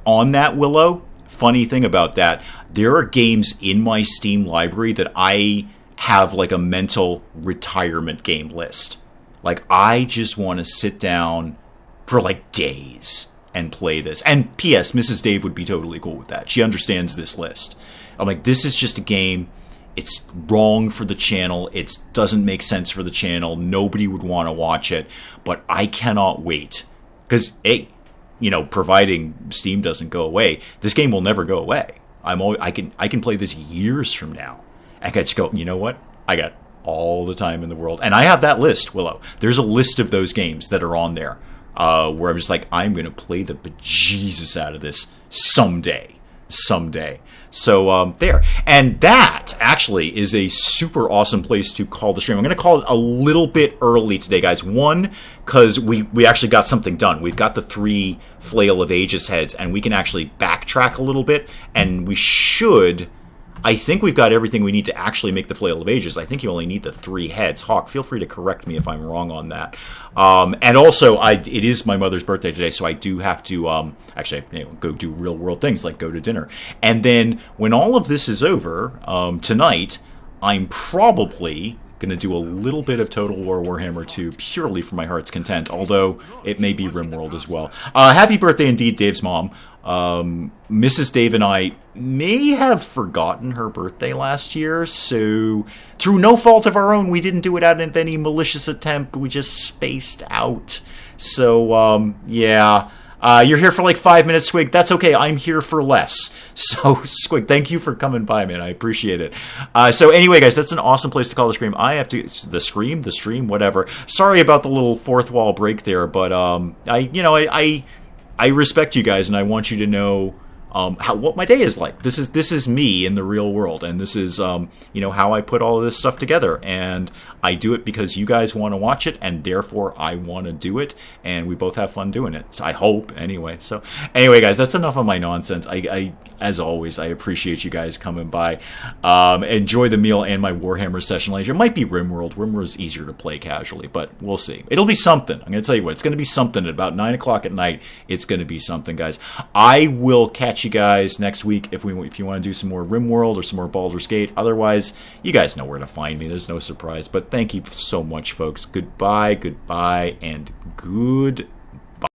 On that, Willow, funny thing about that, there are games in my Steam library that I have like a mental retirement game list. Like, I just want to sit down for like days and play this. And P.S., Mrs. Dave would be totally cool with that. She understands this list. I'm like, this is just a game. It's wrong for the channel. It doesn't make sense for the channel. Nobody would want to watch it. But I cannot wait. Because, providing Steam doesn't go away, this game will never go away. I can play this years from now. I can just go, you know what? I got all the time in the world. And I have that list, Willow. There's a list of those games that are on there. Where I'm just like, I'm going to play the bejesus out of this someday. So, there. And that, actually, is a super awesome place to call the stream. I'm going to call it a little bit early today, guys. One, because we actually got something done. We've got the 3 Flail of Aegis heads, and we can actually backtrack a little bit, and we should... I think we've got everything we need to actually make the Flail of Ages. I think you only need the 3 heads. Hawk, feel free to correct me if I'm wrong on that. And also, it is my mother's birthday today, so I do have to go do real world things like go to dinner. And then when all of this is over tonight, I'm probably Gonna do a little bit of Total War Warhammer 2 purely for my heart's content, although it may be RimWorld as well. Happy birthday indeed, Dave's mom. Mrs. Dave and I may have forgotten her birthday last year, so through no fault of our own, we didn't do it out of any malicious attempt. We just spaced out. So, yeah. You're here for like 5 minutes, Squig. That's okay. I'm here for less. So, Squig, thank you for coming by, man. I appreciate it. So anyway, guys, that's an awesome place to call the stream. I have to... The stream, whatever. Sorry about the little fourth wall break there, but I respect you guys, and I want you to know what my day is like. This is me in the real world, and this is how I put all of this stuff together. And I do it because you guys want to watch it, and therefore I want to do it, and we both have fun doing it. So I hope, anyway. So anyway, guys, that's enough of my nonsense. I as always, I appreciate you guys coming by. Enjoy the meal and my Warhammer session later. It might be RimWorld. RimWorld is easier to play casually, but we'll see. It'll be something. I'm going to tell you what. It's going to be something. At about 9 o'clock at night, it's going to be something, guys. I will catch you guys next week if you want to do some more RimWorld or some more Baldur's Gate. Otherwise, you guys know where to find me. There's no surprise. But thank you so much, folks. Goodbye, and good